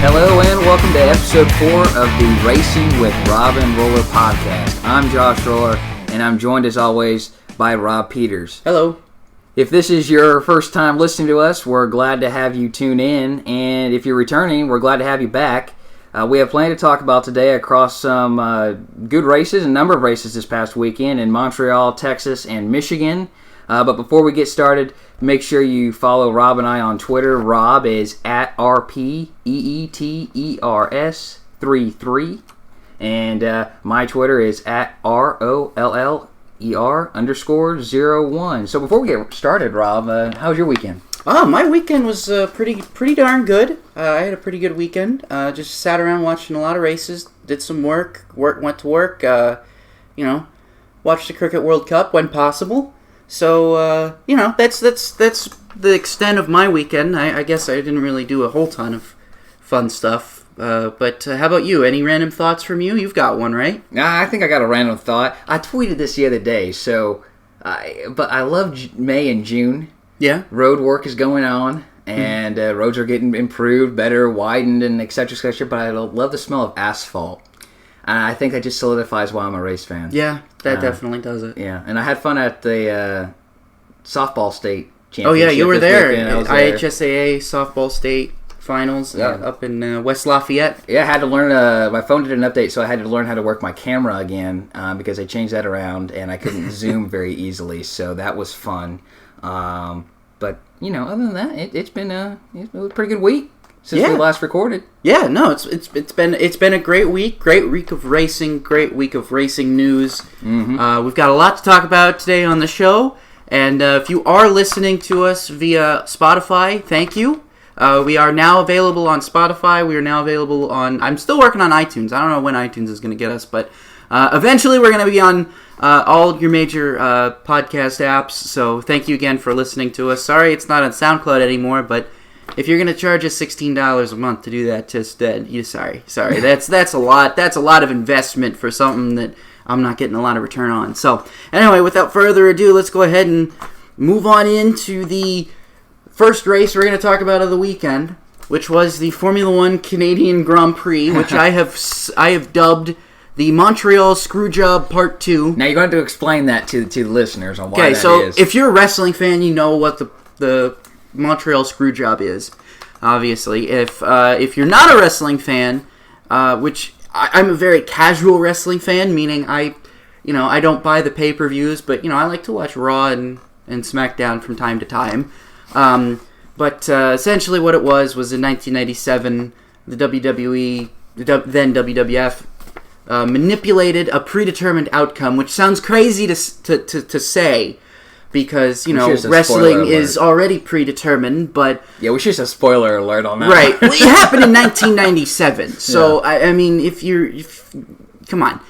Hello and welcome to episode 4 of the Racing with Rob and Roller podcast. I'm Josh Roller and I'm joined as always by Rob Peters. Hello. If this is your first time listening to us, we're glad to have you tune in, and if you're returning, we're glad to have you back. We have plenty to talk about today across some good races, a number of races this past weekend in Montreal, Texas, and Michigan. But before we get started, make sure you follow Rob and I on Twitter. Rob is at RPEETERS33. And my Twitter is at ROLLER_01. So before we get started, Rob, how was your weekend? Oh, my weekend was pretty darn good. I had a pretty good weekend. Just sat around watching a lot of races, did some work, went to work, watched the Cricket World Cup when possible. So, that's the extent of my weekend. I guess I didn't really do a whole ton of fun stuff. But how about you? Any random thoughts from you? You've got one, right? I think I got a random thought. I tweeted this the other day, but I love May and June. Yeah. Road work is going on, and roads are getting improved, better, widened, and et cetera, but I love the smell of asphalt. And I think that just solidifies why I'm a race fan. Yeah, that definitely does it. Yeah, and I had fun at the softball state championship. Oh, yeah, you were there. There. IHSAA softball state finals up in West Lafayette. Yeah, I had to learn, my phone did an update, so I had to learn how to work my camera again because I changed that around, and I couldn't zoom very easily, so that was fun. But, other than that, it's been a pretty good week since we last recorded. Yeah, no, it's been a great week of racing, great week of racing news. Mm-hmm. We've got a lot to talk about today on the show, and if you are listening to us via Spotify, thank you. We are now available on Spotify. We are now available on... I'm still working on iTunes. I don't know when iTunes is going to get us, but eventually we're going to be on all your major podcast apps. So thank you again for listening to us. Sorry it's not on SoundCloud anymore, but if you're going to charge us $16 a month to do that instead, sorry. That's a lot. That's a lot of investment for something that I'm not getting a lot of return on. So anyway, without further ado, let's go ahead and move on into the first race we're going to talk about of the weekend, which was the Formula One Canadian Grand Prix, which I have dubbed the Montreal Screwjob II. Now you're going to have to explain that to the listeners on why that is. Okay, so if you're a wrestling fan, you know what the Montreal Screwjob is. Obviously, if you're not a wrestling fan, which I'm a very casual wrestling fan, meaning I don't buy the pay-per-views, but I like to watch Raw and SmackDown from time to time. But essentially what it was in 1997, the WWE, then WWF, manipulated a predetermined outcome, which sounds crazy to say, because, wrestling is already predetermined, but... Yeah, we should have a spoiler alert on that. Right. Well, it happened in 1997, so, yeah. I mean, come on.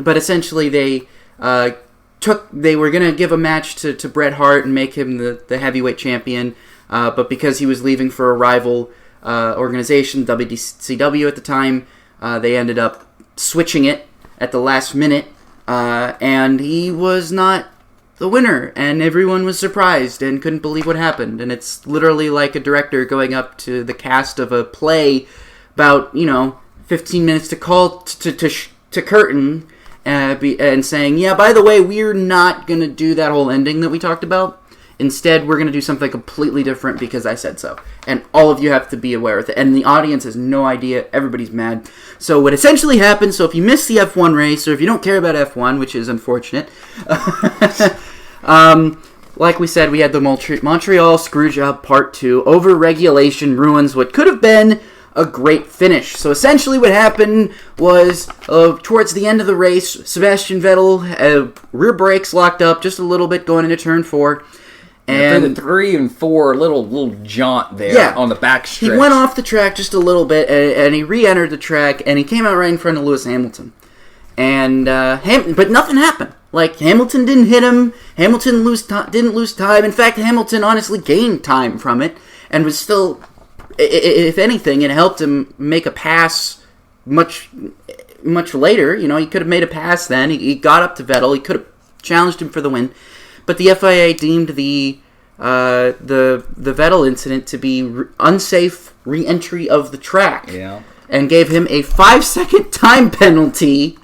But essentially they were going to give a match to Bret Hart and make him the heavyweight champion, but because he was leaving for a rival organization, WCW at the time, they ended up switching it at the last minute, and he was not the winner, and everyone was surprised and couldn't believe what happened. And it's literally like a director going up to the cast of a play about 15 minutes to call to curtain and saying, yeah, by the way, we're not going to do that whole ending that we talked about. Instead, we're going to do something completely different because I said so. And all of you have to be aware of it. And the audience has no idea. Everybody's mad. So what essentially happened, so if you missed the F1 race, or if you don't care about F1, which is unfortunate, like we said, we had the Montreal Screwjob Part 2. Over-regulation ruins what could have been a great finish. So essentially what happened was, towards the end of the race, Sebastian Vettel, rear brakes locked up just a little bit going into turn 4. And for the 3 and 4, little jaunt there on the back stretch. He went off the track just a little bit, and he re-entered the track, and he came out right in front of Lewis Hamilton. And but nothing happened. Like, Hamilton didn't hit him. Hamilton didn't lose time. In fact, Hamilton honestly gained time from it, and was still, if anything, it helped him make a pass much later. He could have made a pass then. He got up to Vettel. He could have challenged him for the win. But the FIA deemed the the Vettel incident to be unsafe re-entry of the track. Yeah. And gave him a 5-second time penalty,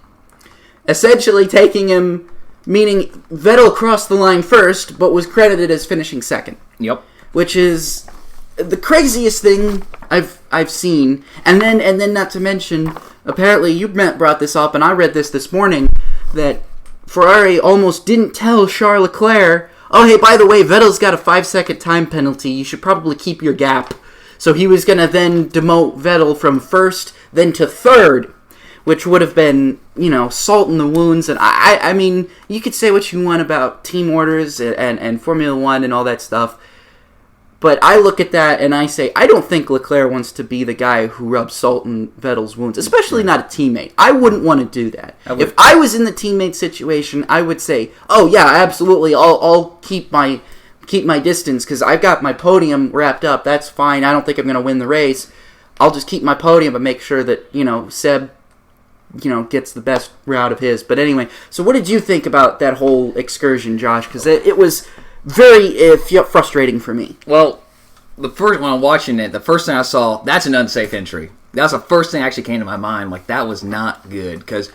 essentially taking him, meaning Vettel crossed the line first, but was credited as finishing second. Yep. Which is the craziest thing I've seen. And then not to mention, apparently you brought this up, and I read this morning, that Ferrari almost didn't tell Charles Leclerc, oh, hey, by the way, Vettel's got a 5-second time penalty. You should probably keep your gap. So he was going to then demote Vettel from first, then to third, which would have been, salt in the wounds. And I mean, you could say what you want about team orders and Formula One and all that stuff. But I look at that and I say, I don't think Leclerc wants to be the guy who rubs salt in Vettel's wounds, especially not a teammate. I wouldn't want to do that. If I was in the teammate situation, I would say, oh yeah, absolutely, I'll keep my distance because I've got my podium wrapped up. That's fine. I don't think I'm going to win the race. I'll just keep my podium but make sure that, Seb, gets the best route of his. But anyway, so what did you think about that whole excursion, Josh? Because it was very frustrating for me. Well, when I'm watching it, the first thing I saw, that's an unsafe entry. That's the first thing that actually came to my mind. Like, that was not good. Because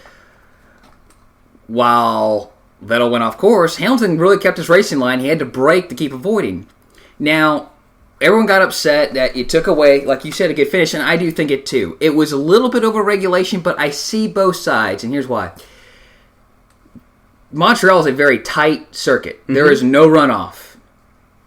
while Vettel went off course, Hamilton really kept his racing line. He had to brake to keep avoiding. Now, everyone got upset that it took away, like you said, a good finish, and I do think it too. It was a little bit over regulation, but I see both sides, and here's why. Montreal is a very tight circuit. Mm-hmm. There is no runoff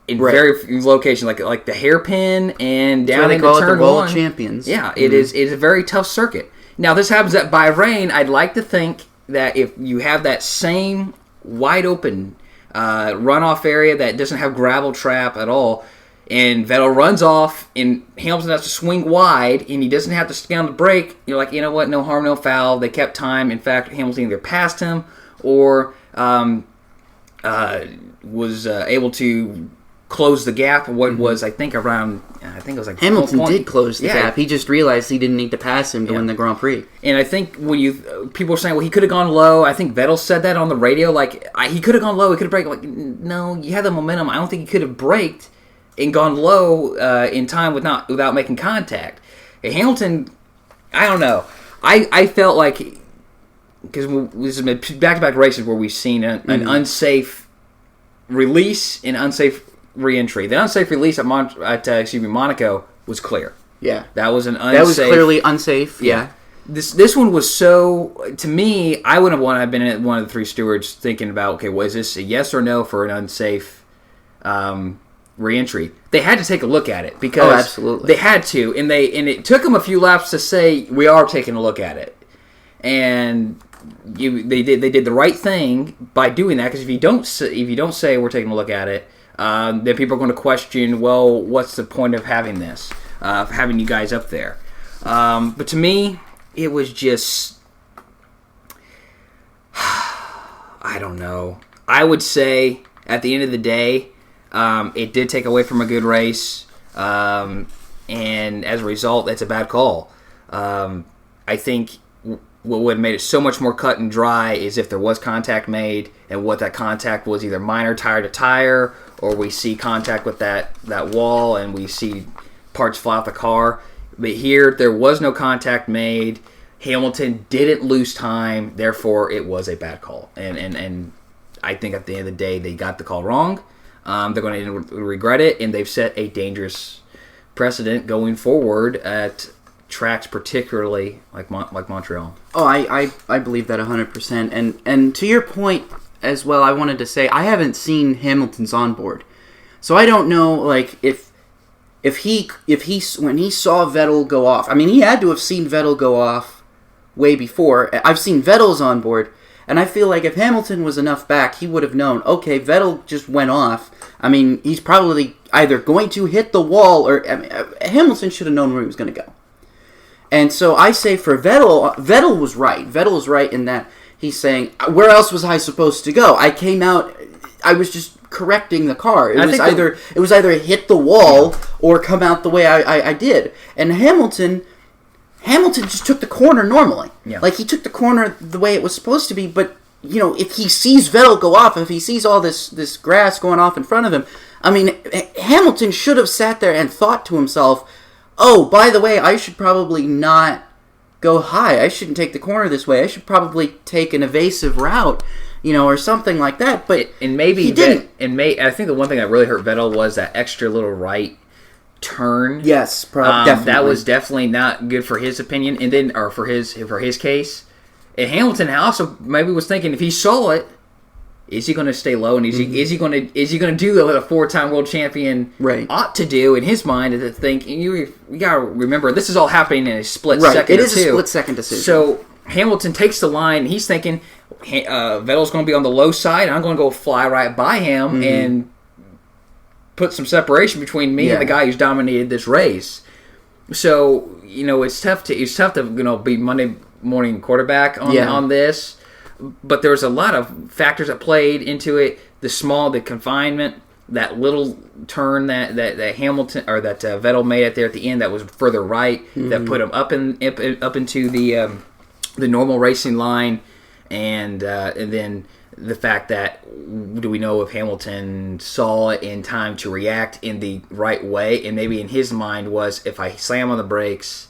in very few locations, like the hairpin and down into turn the one. Champions. Yeah, it is a very tough circuit. Now, this happens at Bahrain. I'd like to think that if you have that same wide open runoff area that doesn't have gravel trap at all, and Vettel runs off, and Hamilton has to swing wide, and he doesn't have to stay on the brake, you're like, you know what, no harm, no foul. They kept time. In fact, Hamilton either passed him or was able to close the gap. What was, I think it was like Hamilton did close the gap. He just realized he didn't need to pass him to win the Grand Prix. And I think when people are saying, well, he could have gone low. I think Vettel said that on the radio. Like, he could have gone low. He could have braked. Like, no, you had the momentum. I don't think he could have braked and gone low in time without making contact. And Hamilton, I don't know. I felt like, because this has been back-to-back races where we've seen an unsafe release and unsafe re-entry. The unsafe release at Monaco was clear. Yeah. That was an unsafe. That was clearly unsafe, yeah. This one was so, to me, I wouldn't have wanted to have been one of the three stewards thinking about, okay, was this a yes or no for an unsafe re-entry? They had to take a look at it because absolutely. They had to, and it took them a few laps to say, we are taking a look at it. And they did the right thing by doing that, because if you don't say we're taking a look at it, then people are going to question, well, what's the point of having this, having you guys up there? But to me, it was just, I don't know. I would say at the end of the day, it did take away from a good race, and as a result, that's a bad call. I think what would have made it so much more cut and dry is if there was contact made, and what that contact was, either minor tire to tire, or we see contact with that wall and we see parts fly off the car. But here, there was no contact made. Hamilton didn't lose time, therefore it was a bad call. And I think at the end of the day, they got the call wrong. They're going to regret it, and they've set a dangerous precedent going forward at tracks, particularly like Montreal. Oh, I believe that 100%. And to your point as well, I wanted to say I haven't seen Hamilton's onboard, so I don't know like if he when he saw Vettel go off. I mean, he had to have seen Vettel go off way before. I've seen Vettel's onboard, and I feel like if Hamilton was enough back, he would have known. Okay, Vettel just went off. I mean, he's probably either going to hit the wall or Hamilton should have known where he was going to go. And so I say for Vettel was right. Vettel was right in that he's saying, where else was I supposed to go? I came out, I was just correcting the car. It was either hit the wall or come out the way I did. And Hamilton just took the corner normally. Yeah. Like, he took the corner the way it was supposed to be, but, if he sees Vettel go off, if he sees all this grass going off in front of him, I mean, Hamilton should have sat there and thought to himself, oh, by the way, I should probably not go high. I shouldn't take the corner this way. I should probably take an evasive route, or something like that. But maybe he didn't. I think the one thing that really hurt Vettel was that extra little right turn. Yes, definitely. That was definitely not good for his opinion, and then for his case. And Hamilton also maybe was thinking if he saw it, is he going to stay low, and is he going to do what a 4-time world champion ought to do in his mind? To think, and you got to remember this is all happening in a split second. It is a split second decision. So Hamilton takes the line. He's thinking Vettel's going to be on the low side, and I'm going to go fly right by him and put some separation between me and the guy who's dominated this race. So it's tough to be Monday morning quarterback on this. But there was a lot of factors that played into it. The confinement, that little turn that Hamilton or that Vettel made it there at the end that was further right, that put him up into the normal racing line, and then the fact that do we know if Hamilton saw it in time to react in the right way, and maybe in his mind was if I slam on the brakes,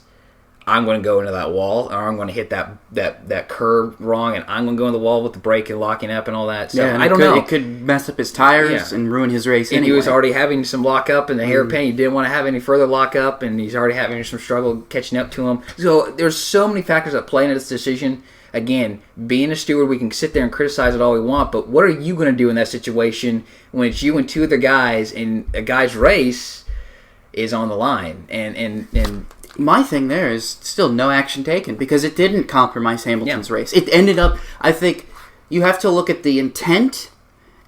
I'm going to go into that wall, or I'm going to hit that curve wrong, and I'm going to go in the wall with the brake and locking up and all that. So I don't know. It could mess up his tires and ruin his race. And he was already having some lockup in the hairpin. He didn't want to have any further lockup, and he's already having some struggle catching up to him. So there's so many factors that play into this decision. Again, being a steward, we can sit there and criticize it all we want, but what are you going to do in that situation when it's you and two other guys, and a guy's race is on the line? And my thing there is still no action taken because it didn't compromise Hamilton's race. It ended up, I think, you have to look at the intent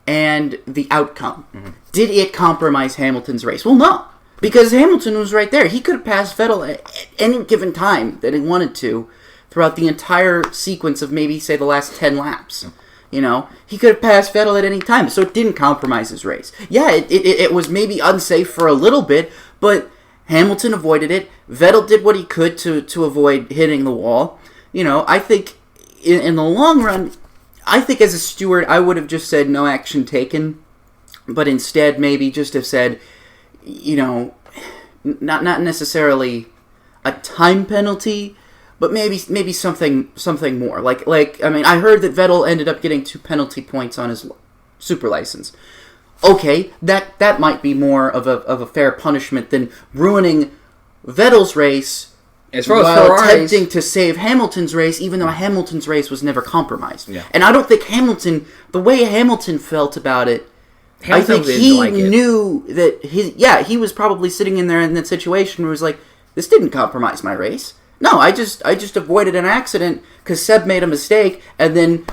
and the outcome. Did it compromise Hamilton's race? Well, no, because Hamilton was right there. He could have passed Vettel at any given time that he wanted to throughout the entire sequence of maybe, say, the last 10 laps. He could have passed Vettel at any time, so it didn't compromise his race. Yeah, it was maybe unsafe for a little bit, but Hamilton avoided it. Vettel did what he could to avoid hitting the wall. I think in the long run, I think as a steward, I would have just said no action taken, but instead maybe just have said, not necessarily a time penalty, but maybe something more. Like I heard that Vettel ended up getting 2 penalty points on his super license. Okay, that might be more of a fair punishment than ruining Vettel's race while attempting to save Hamilton's race, even though Hamilton's race was never compromised. Yeah. And I don't think the way Hamilton felt about it, Hamilton, I think he knew that he was probably sitting in there in that situation where he was like, this didn't compromise my race. No, I just avoided an accident because Seb made a mistake, and then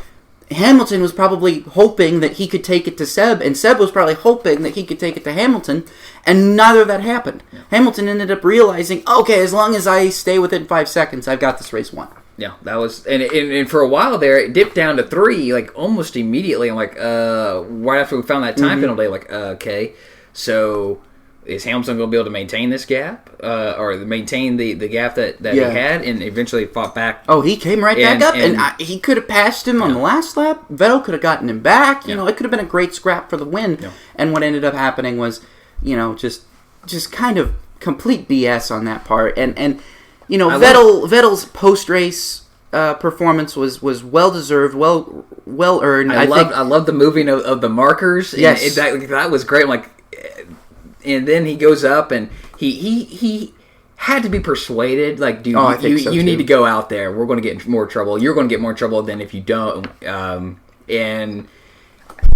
Hamilton was probably hoping that he could take it to Seb, and Seb was probably hoping that he could take it to Hamilton, and neither of that happened. Yeah. Hamilton ended up realizing, okay, as long as I stay within 5 seconds, I've got this race won. Yeah, that was, and for a while there, it dipped down to 3, like almost immediately. I'm like, right after we found that time penalty, like, okay, so is Hamilton going to be able to maintain this gap, or maintain the gap that he had, and eventually fought back? Oh, he came right back up, and he could have passed him on the last lap. Vettel could have gotten him back. You know, it could have been a great scrap for the win. Yeah. And what ended up happening was, just kind of complete BS on that part. And Vettel's post-race performance was well deserved, well earned. I love the moving of the markers. Yes, that was great. I'm like. And then he goes up, and he had to be persuaded. Like, dude, you need to go out there. We're going to get in more trouble. You're going to get more trouble than if you don't. And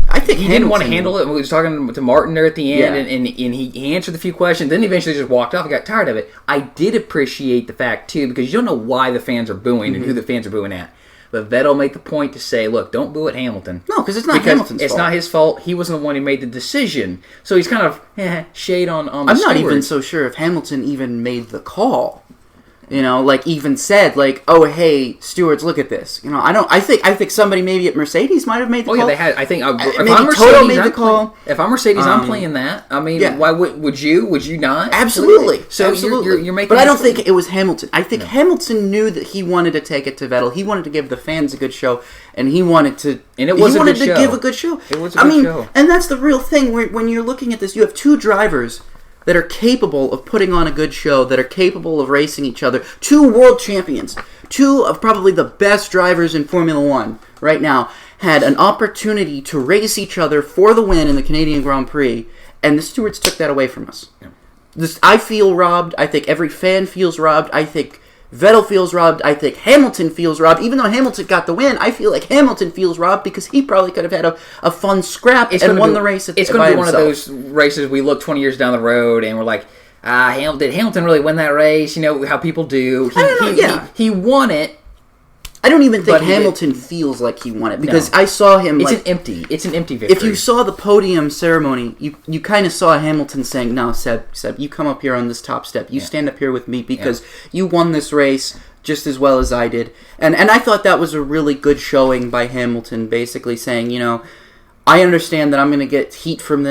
I think he didn't want to handle it. We was talking to Martin there at the end, and he answered a few questions. Then he eventually just walked off and got tired of it. I did appreciate the fact, too, because you don't know why the fans are booing and who the fans are booing at. But Vettel made the point to say, look, don't boo at Hamilton. No, because it's not Hamilton's fault. It's not his fault. He wasn't the one who made the decision. So he's kind of shade on the I'm steward. not even so sure if Hamilton even made the call. Like even said, like, "Oh, hey, stewards, look at this." I think somebody maybe at Mercedes might have made the call. Yeah, they had. I think if maybe I'm Toto Mercedes, made the call. If I'm Mercedes, I'm playing that. I mean, why would you? Would you not? Absolutely. So absolutely. You're making. But I don't think it was Hamilton. I think Hamilton knew that he wanted to take it to Vettel. He wanted to give the fans a good show, and he wanted to. And it was he a wanted good to show. give a good show. It was a good show. And that's the real thing. When you're looking at this, you have two drivers that are capable of putting on a good show, that are capable of racing each other. Two world champions, two of probably the best drivers in Formula One right now, had an opportunity to race each other for the win in the Canadian Grand Prix, and the stewards took that away from us. Yeah. I feel robbed. I think every fan feels robbed. I think Vettel feels robbed. I think Hamilton feels robbed. Even though Hamilton got the win, I feel like Hamilton feels robbed because he probably could have had a fun scrap and won the race by himself. It's going to be one of those races we look 20 years down the road and we're like, did Hamilton really win that race? How people do. He won it. I don't even think Hamilton feels like he won it because I saw him. It's an empty victory. If you saw the podium ceremony, you kind of saw Hamilton saying, "No, Seb, you come up here on this top step. You stand up here with me because you won this race just as well as I did." And I thought that was a really good showing by Hamilton, basically saying, I understand that I'm going to get heat from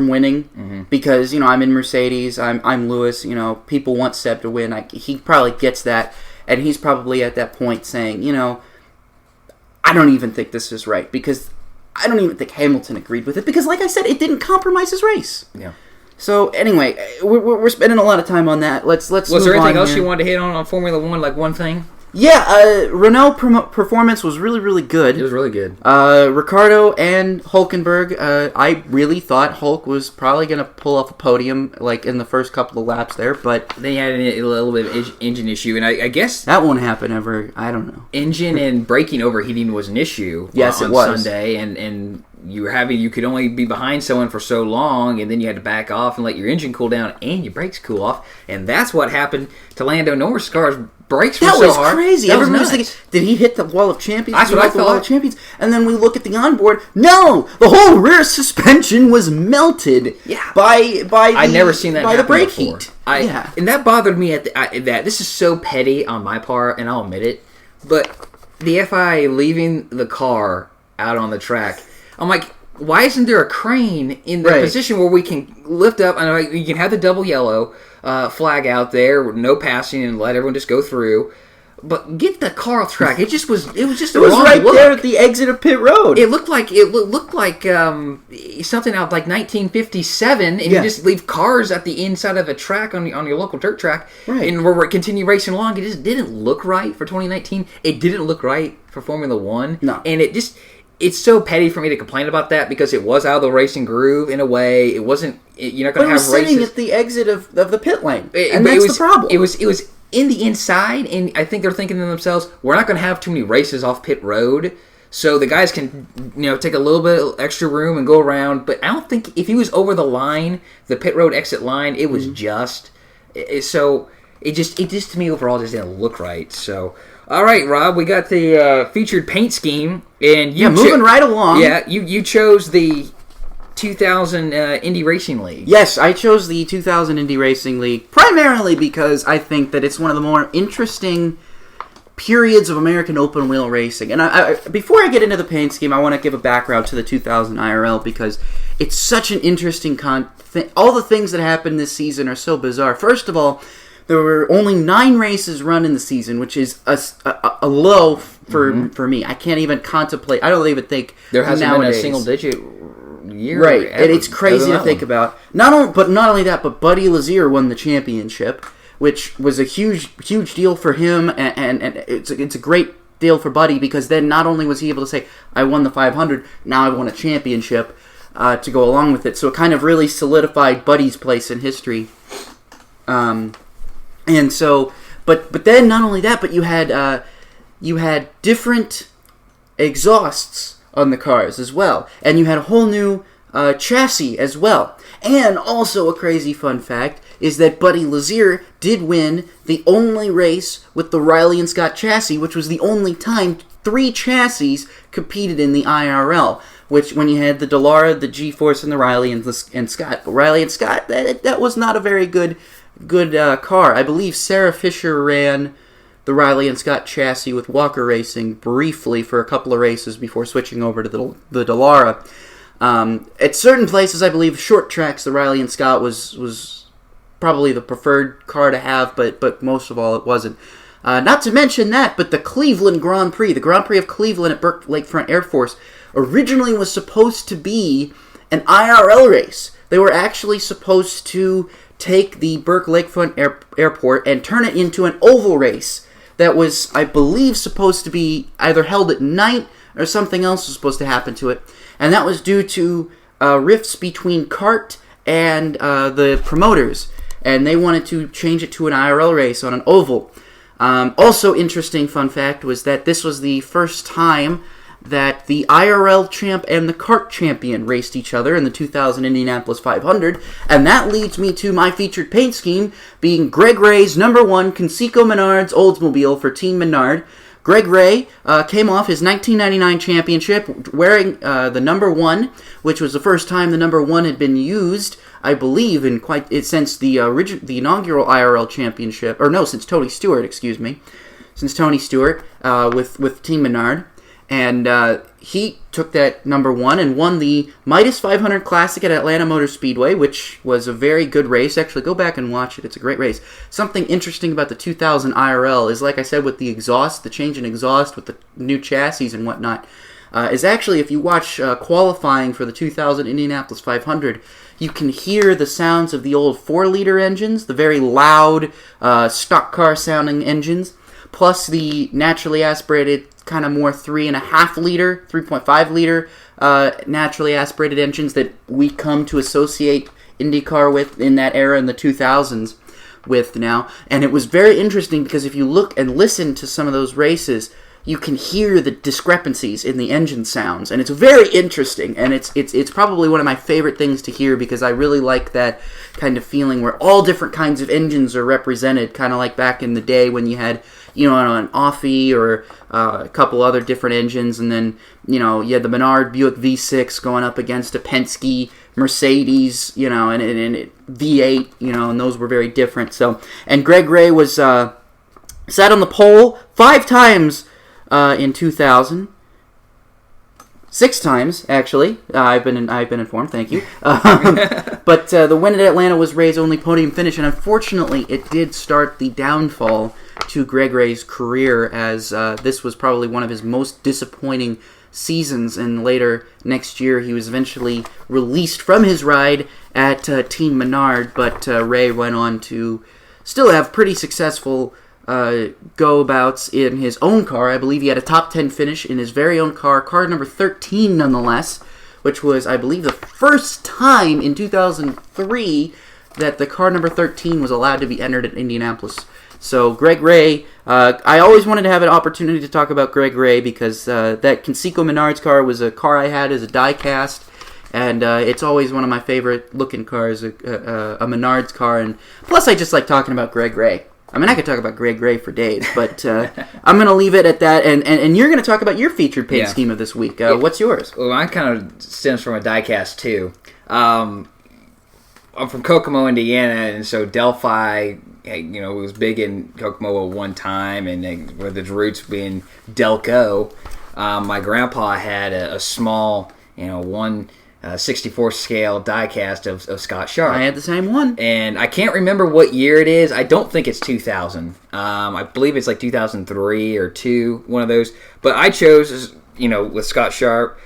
winning because I'm in Mercedes. I'm Lewis. People want Seb to win. He probably gets that. And he's probably at that point saying, I don't even think this is right because I don't even think Hamilton agreed with it because, like I said, it didn't compromise his race. Yeah. So anyway, we're spending a lot of time on that. Let's. Was there anything else you wanted to hit on Formula One? Like one thing? Yeah, Renault performance was really, really good. It was really good. Ricciardo and Hülkenberg, I really thought Hulk was probably going to pull off a podium like in the first couple of laps there, but they had a little bit of engine issue, and I guess that won't happen ever. I don't know. Engine and braking overheating was an issue. Yes, on it was Sunday, and you could only be behind someone for so long, and then you had to back off and let your engine cool down and your brakes cool off, and that's what happened to Lando Norris' car's brakes were so hard. That was crazy. Everyone was thinking, did he hit the wall of champions? That's what I thought. Wall of champions? And then we look at the onboard. No, the whole rear suspension was melted. Yeah. I'd never seen that by the brake before. heat. And that bothered me at that. This is so petty on my part, and I'll admit it. But the FIA leaving the car out on the track, I'm like, why isn't there a crane in the position where we can lift up and you can have the double yellow flag out there with no passing and let everyone just go through, but get the car off track. It was right there at the exit of pit road. It looked like something out like 1957, and you just leave cars at the inside of a track on your local dirt track, and we're continue racing along. It just didn't look right for 2019. It didn't look right for Formula One. No, and it's so petty for me to complain about that because it was out of the racing groove in a way. It wasn't. You're not going to have races. It was sitting at the exit of the pit lane, and that's the problem. It was in the inside, and I think they're thinking to themselves, we're not going to have too many races off pit road, so the guys can take a little bit of extra room and go around. But I don't think if he was over the line, the pit road exit line, it was just so. It just to me overall just didn't look right. So. All right, Rob, we got the featured paint scheme, and moving right along. Yeah, you chose the 2000 Indy Racing League. Yes, I chose the 2000 Indy Racing League primarily because I think that it's one of the more interesting periods of American open wheel racing. And before I get into the paint scheme, I want to give a background to the 2000 IRL because it's such an interesting all the things that happened this season are so bizarre. First of all, there were only 9 races run in the season, which is a low for me. I can't even contemplate. I don't even think there hasn't nowadays been a single-digit year. Right, and it's crazy to think about. Not only that, but Buddy Lazier won the championship, which was a huge deal for him, and it's a great deal for Buddy because then not only was he able to say, I won the 500, now I won a championship to go along with it. So it kind of really solidified Buddy's place in history. And so, but then not only that, but you had different exhausts on the cars as well, and you had a whole new chassis as well. And also a crazy fun fact is that Buddy Lazier did win the only race with the Riley and Scott chassis, which was the only time 3 chassis competed in the IRL. Which, when you had the Dallara, the G-Force, and the Riley and Scott, but Riley and Scott, that was not a very good car. I believe Sarah Fisher ran the Riley and Scott chassis with Walker Racing briefly for a couple of races before switching over to the Dallara. At certain places, I believe, short tracks, the Riley and Scott was probably the preferred car to have, but most of all, it wasn't. Not to mention that, but the Cleveland Grand Prix, the Grand Prix of Cleveland at Burke Lakefront Air Force, originally was supposed to be an IRL race. They were actually supposed to take the Burke Lakefront Airport and turn it into an oval race that was, I believe, supposed to be either held at night or something else was supposed to happen to it. And that was due to rifts between CART and the promoters. And they wanted to change it to an IRL race on an oval. Also interesting fun fact was that this was the first time that the IRL champ and the CART champion raced each other in the 2000 Indianapolis 500, and that leads me to my featured paint scheme being Greg Ray's number 1 Conseco Menards Oldsmobile for Team Menard. Greg Ray came off his 1999 championship wearing the number 1, which was the first time the number 1 had been used, I believe, since the inaugural IRL championship, since Tony Stewart, with Team Menard. And he took that number 1 and won the Midas 500 Classic at Atlanta Motor Speedway, which was a very good race. Actually, go back and watch it. It's a great race. Something interesting about the 2000 IRL is, like I said, with the exhaust, the change in exhaust with the new chassis and whatnot, is actually, if you watch qualifying for the 2000 Indianapolis 500, you can hear the sounds of the old 4-liter engines, the very loud stock car sounding engines, plus the naturally aspirated kind of more 3.5 liter naturally aspirated engines that we come to associate IndyCar with in that era in the 2000s with now. And it was very interesting because if you look and listen to some of those races, you can hear the discrepancies in the engine sounds, and it's very interesting, and it's probably one of my favorite things to hear because I really like that kind of feeling where all different kinds of engines are represented, kind of like back in the day when you had, an Offie or a couple other different engines, and then, you had the Menard Buick V6 going up against a Penske Mercedes, and V8, and those were very different. So, and Greg Ray was sat on the pole 5 times in 2000. 6 times, actually. I've been informed. Thank you. But the win at Atlanta was Ray's only podium finish, and unfortunately, it did start the downfall to Greg Ray's career, as this was probably one of his most disappointing seasons. And later next year, he was eventually released from his ride at Team Menard, but Ray went on to still have pretty successful go-abouts in his own car. I believe he had a top 10 finish in his very own car number 13 nonetheless, which was, I believe, the first time in 2003 that the car number 13 was allowed to be entered at Indianapolis. So Greg Ray, I always wanted to have an opportunity to talk about Greg Ray because that Conseco Menards car was a car I had as a die-cast, and it's always one of my favorite looking cars, a Menards car, and plus I just like talking about Greg Ray. I mean, I could talk about Greg Ray for days, but I'm going to leave it at that, and you're going to talk about your featured paint scheme of this week. What's yours? Well, mine kind of stems from a diecast, too. I'm from Kokomo, Indiana, and so Delphi, was big in Kokomo at one time, and with its roots being Delco, my grandpa had a small, 1/64 scale diecast of Scott Sharp. I had the same one. And I can't remember what year it is. I don't think it's 2000. I believe it's like 2003 or 2, one of those. But I chose, with Scott Sharp,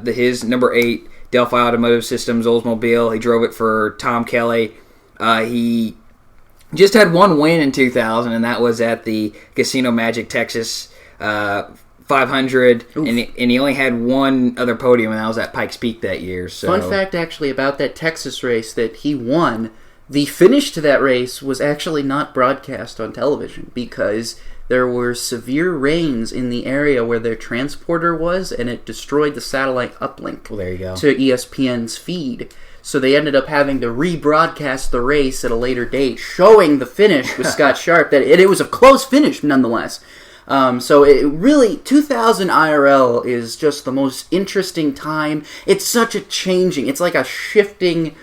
his number 8 Delphi Automotive Systems Oldsmobile. He drove it for Tom Kelly. He just had one win in 2000, and that was at the Casino Magic Texas 500, and he only had one other podium, and that was at Pikes Peak that year. So. Fun fact, actually, about that Texas race that he won, the finish to that race was actually not broadcast on television because there were severe rains in the area where their transporter was, and it destroyed the satellite uplink there you go. To ESPN's feed. So they ended up having to rebroadcast the race at a later date, showing the finish with Scott Sharp. That it was a close finish, nonetheless. So it really, 2000 IRL is just the most interesting time. It's such a changing, it's like a shifting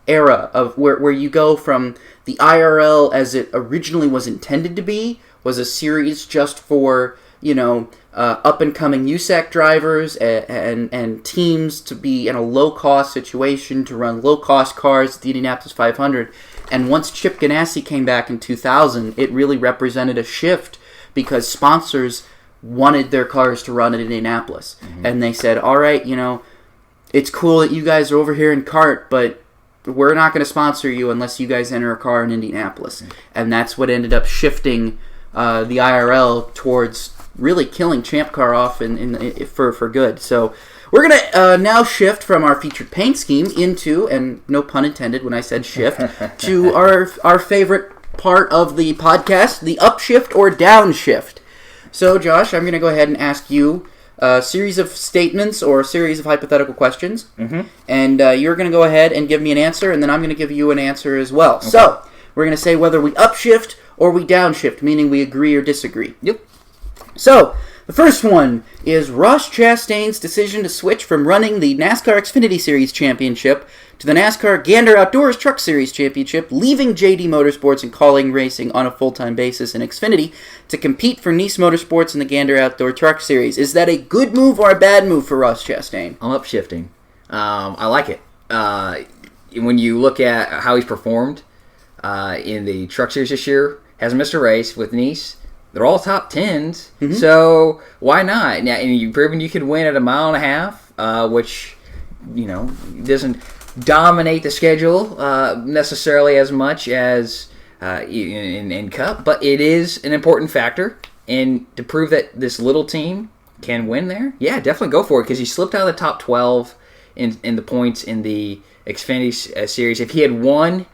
era of where you go from the IRL as it originally was intended to be, was a series just for, up-and-coming USAC drivers and teams to be in a low-cost situation, to run low-cost cars at the Indianapolis 500. And once Chip Ganassi came back in 2000, it really represented a shift because sponsors wanted their cars to run at Indianapolis. Mm-hmm. And they said, all right, it's cool that you guys are over here in CART, but we're not going to sponsor you unless you guys enter a car in Indianapolis. Mm-hmm. And that's what ended up shifting the IRL towards really killing Champ Car off for good. So we're going to now shift from our featured paint scheme into, and no pun intended when I said shift, to our favorite part of the podcast, the upshift or downshift. So, Josh, I'm going to go ahead and ask you a series of statements or a series of hypothetical questions, mm-hmm. and you're going to go ahead and give me an answer, and then I'm going to give you an answer as well. Okay. So, we're going to say whether we upshift or we downshift, meaning we agree or disagree. Yep. So, the first one is Ross Chastain's decision to switch from running the NASCAR Xfinity Series Championship to the NASCAR Gander Outdoors Truck Series Championship, leaving JD Motorsports and calling racing on a full-time basis in Xfinity to compete for Nice Motorsports in the Gander Outdoor Truck Series. Is that a good move or a bad move for Ross Chastain? I'm upshifting. I like it. When you look at how he's performed in the Truck Series this year, hasn't missed a race with Nice. They're all top 10s, mm-hmm. So why not? Now, and you've proven you can win at a mile and a half, which, doesn't dominate the schedule necessarily as much as in Cup, but it is an important factor. And to prove that this little team can win there, yeah, definitely go for it, because he slipped out of the top 12 in the points in the Xfinity Series. If he had won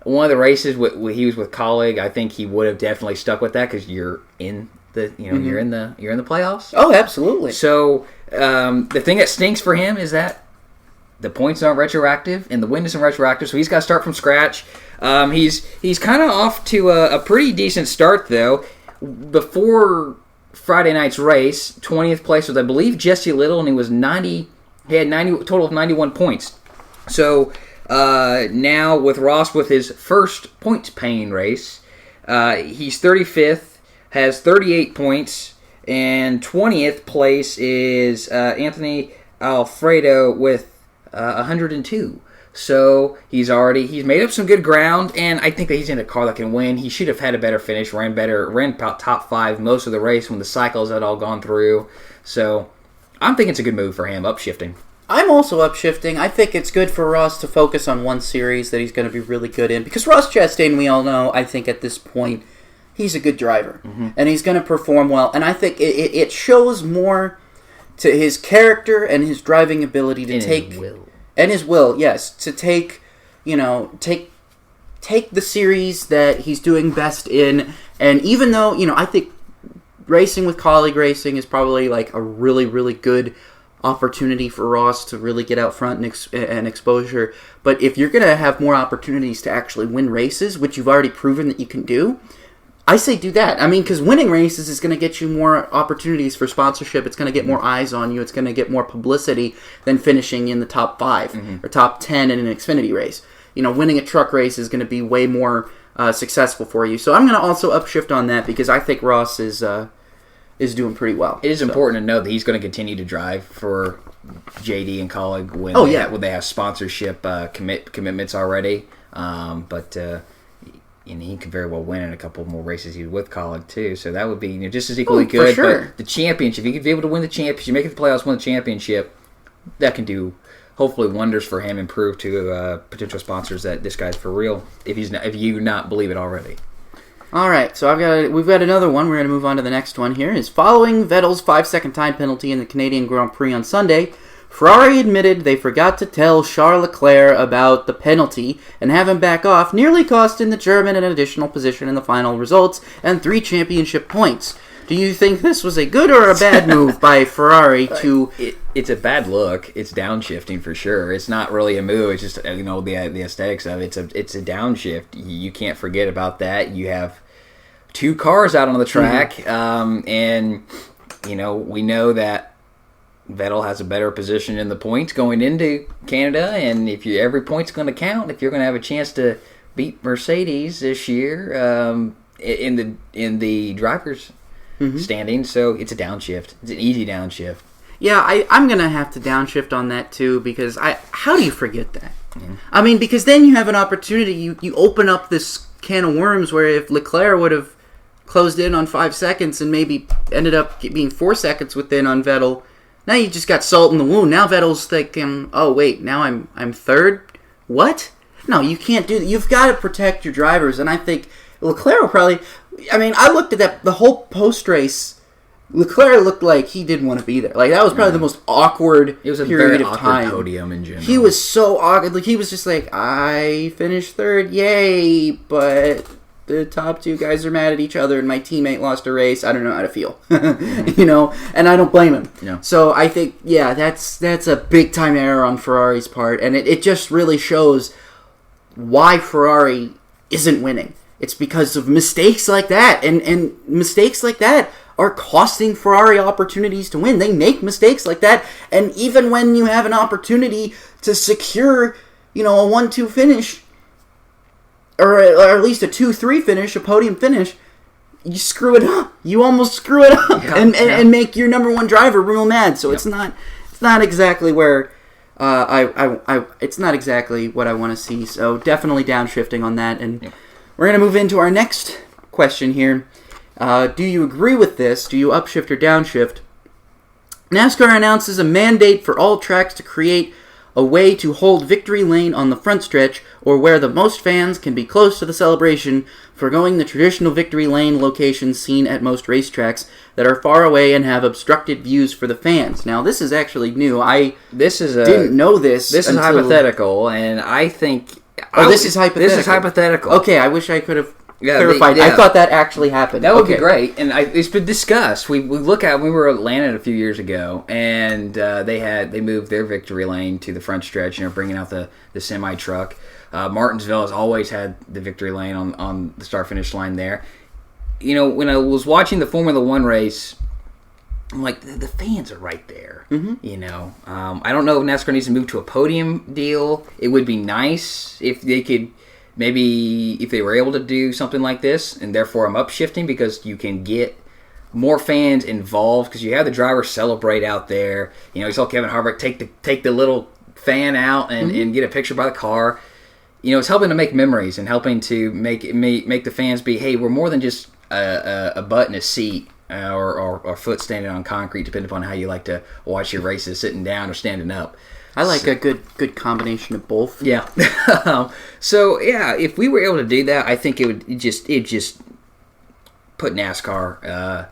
one of the races he was with Colleague, I think he would have definitely stuck with that, because you're in the mm-hmm. you're in the playoffs. Oh, absolutely. So the thing that stinks for him is that the points aren't retroactive and the win isn't retroactive, so he's got to start from scratch. He's kind of off to a pretty decent start though. Before Friday night's race, 20th place was, I believe, Jesse Little, and he was 90. He had total of 91 points. So. Now with Ross, with his first points paying race, he's 35th, has 38 points, and 20th place is Anthony Alfredo with 102. So he's made up some good ground, and I think that he's in a car that can win. He should have had a better finish, ran about top 5 most of the race when the cycles had all gone through. So I'm thinking it's a good move for him, upshifting. I'm also upshifting. I think it's good for Ross to focus on one series that he's going to be really good in. Because Ross Chastain, we all know, I think at this point, he's a good driver. Mm-hmm. And he's going to perform well. And I think it shows more to his character and his driving ability to take... his will. And his will, yes. To take the series that he's doing best in. And even though, I think racing with Colleague Racing is probably like a really, really good opportunity for Ross to really get out front and exposure. But if you're going to have more opportunities to actually win races, which you've already proven that you can do, I say do that. I mean, because winning races is going to get you more opportunities for sponsorship. It's going to get more eyes on you. It's going to get more publicity than finishing in the top 5 mm-hmm. or top 10 in an Xfinity race. Winning a truck race is going to be way more successful for you. So I'm going to also upshift on that, because I think Ross is doing pretty well. It is important to know that he's going to continue to drive for JD and Colleague when they have sponsorship commitments already. But he could very well win in a couple more races he's with Colleague too. So that would be just as equally good. For sure. But the championship, if he could be able to win the championship, make it to the playoffs, win the championship, that can do hopefully wonders for him and prove to potential sponsors that this guy's for real. If you not believe it already. All right, so we've got another one. We're going to move on to the next one here. Is following Vettel's 5-second time penalty in the Canadian Grand Prix on Sunday, Ferrari admitted they forgot to tell Charles Leclerc about the penalty and have him back off, nearly costing the German an additional position in the final results and 3 championship points. Do you think this was a good or a bad move by Ferrari to... It's a bad look. It's downshifting for sure. It's not really a move. It's just, the aesthetics of it. It's a downshift. You can't forget about that. You have 2 cars out on the track, mm-hmm. And, we know that Vettel has a better position in the points going into Canada, and if every point's going to count, if you're going to have a chance to beat Mercedes this year in the drivers' standing, so it's a downshift. It's an easy downshift. Yeah, I'm going to have to downshift on that too, because how do you forget that? Mm-hmm. I mean, because then you have an opportunity, you open up this can of worms where if Leclerc would have closed in on 5 seconds and maybe ended up being 4 seconds within on Vettel, now you just got salt in the wound. Now Vettel's thinking, oh wait, now I'm third? What? No, you can't do that. You've got to protect your drivers, and I think Leclerc will probably... I mean, I looked at the whole post-race. Leclerc looked like he didn't want to be there. Like, that was probably the most awkward it was a period very of awkward time. Podium in general. He was so awkward. Like, he was just like, I finished third, yay, but the top two guys are mad at each other and my teammate lost a race. I don't know how to feel. And I don't blame him. Yeah. So I think, yeah, that's a big-time error on Ferrari's part, and it just really shows why Ferrari isn't winning. It's because of mistakes like that, and mistakes like that are costing Ferrari opportunities to win. They make mistakes like that, and even when you have an opportunity to secure, a 1-2 finish, or at least a 2-3 finish, a podium finish, you screw it up. You almost screw it up, and make your number one driver real mad. So it's not exactly where it's not exactly what I want to see. So definitely downshifting on that, and we're gonna move into our next question here. Do you agree with this? Do you upshift or downshift? NASCAR announces a mandate for all tracks to create a way to hold victory lane on the front stretch, or where the most fans can be close to the celebration, forgoing the traditional victory lane locations seen at most racetracks that are far away and have obstructed views for the fans. Now, this is actually new. Didn't know this. This is hypothetical, and I think... this is hypothetical. This is hypothetical. Okay, I wish I could have clarified. I thought that actually happened. That would be great, and it's been discussed. We look at we were at Atlanta a few years ago, and they moved their victory lane to the front stretch, bringing out the semi truck. Martinsville has always had the victory lane on the start finish line there. When I was watching the Formula One race, I'm like, the fans are right there. Mm-hmm. I don't know if NASCAR needs to move to a podium deal. It would be nice if they could. Maybe if they were able to do something like this, and therefore I'm upshifting because you can get more fans involved because you have the driver celebrate out there. You saw Kevin Harvick take the little fan out and get a picture by the car. It's helping to make memories and helping to make the fans be, hey, we're more than just a butt in a seat or a foot standing on concrete, depending upon how you like to watch your races, sitting down or standing up. I like a good combination of both. Yeah. So yeah, if we were able to do that, I think it just put NASCAR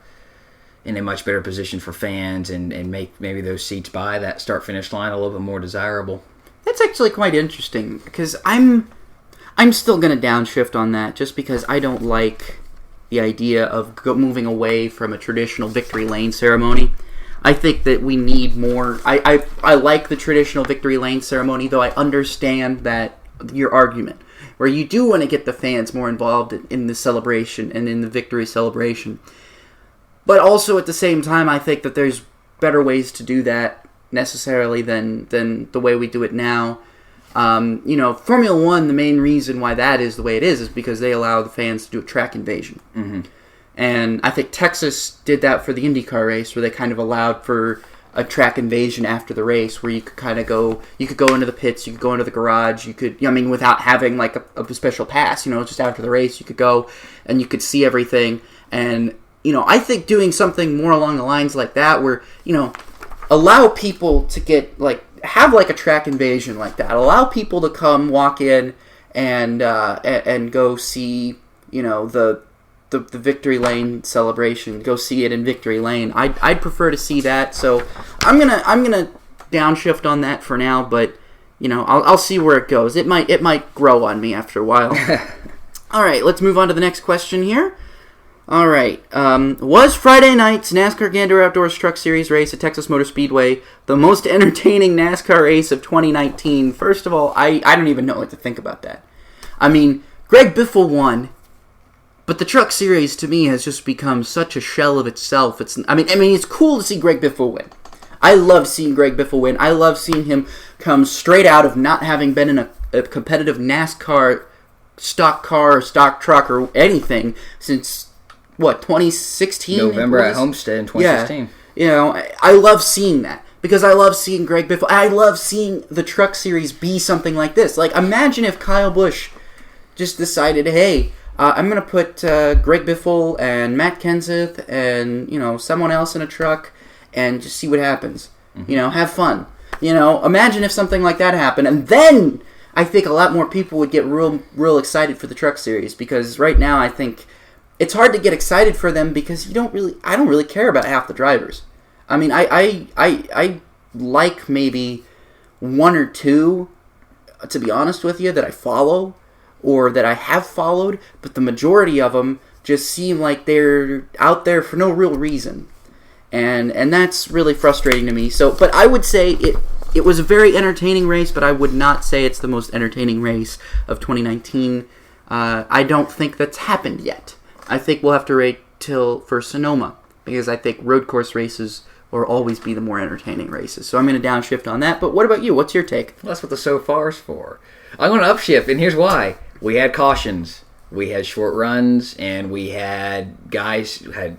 in a much better position for fans and make maybe those seats by that start finish line a little bit more desirable. That's actually quite interesting because I'm still going to downshift on that just because I don't like the idea of moving away from a traditional victory lane ceremony. I think that we need more. I like the traditional victory lane ceremony, though I understand that your argument, where you do want to get the fans more involved in the celebration and in the victory celebration. But also at the same time, I think that there's better ways to do that necessarily than the way we do it now. Formula One, the main reason why that is the way it is because they allow the fans to do a track invasion. Mm-hmm. And I think Texas did that for the IndyCar race, where they kind of allowed for a track invasion after the race, where you could kind of go into the pits, you could go into the garage, you could, without having like a special pass, just after the race, you could go and you could see everything. And, I think doing something more along the lines like that, where, allow people to get, have a track invasion like that. Allow people to come, walk in, and go see, the victory lane celebration. Go see it in victory lane. I'd prefer to see that. So I'm gonna downshift on that for now. But I'll see where it goes. It might grow on me after a while. All right, let's move on to the next question here. All right, was Friday night's NASCAR Gander Outdoors Truck Series race at Texas Motor Speedway the most entertaining NASCAR race of 2019? First of all, I don't even know what to think about that. I mean, Greg Biffle won. But the Truck Series, to me, has just become such a shell of itself. It's cool to see Greg Biffle win. I love seeing Greg Biffle win. I love seeing him come straight out of not having been in a competitive NASCAR stock car or stock truck or anything since, 2016? November at Homestead in 2016. Yeah, I love seeing that. Because I love seeing Greg Biffle. I love seeing the Truck Series be something like this. Like, imagine if Kyle Busch just decided, hey, I'm going to put Greg Biffle and Matt Kenseth and, someone else in a truck and just see what happens. Mm-hmm. Have fun. Imagine if something like that happened. And then I think a lot more people would get real excited for the Truck Series. Because right now I think it's hard to get excited for them because I don't really care about half the drivers. I mean, I like maybe one or two, to be honest with you, that I follow or that I have followed, but the majority of them just seem like they're out there for no real reason, and that's really frustrating to me. So, but I would say it was a very entertaining race, but I would not say it's the most entertaining race of 2019. I don't think that's happened yet. I think we'll have to wait for Sonoma because I think road course races will always be the more entertaining races. So I'm going to downshift on that. But what about you? What's your take? Well, that's what the so far is for. I'm going to upshift, and here's why. We had cautions, we had short runs, and we had guys who had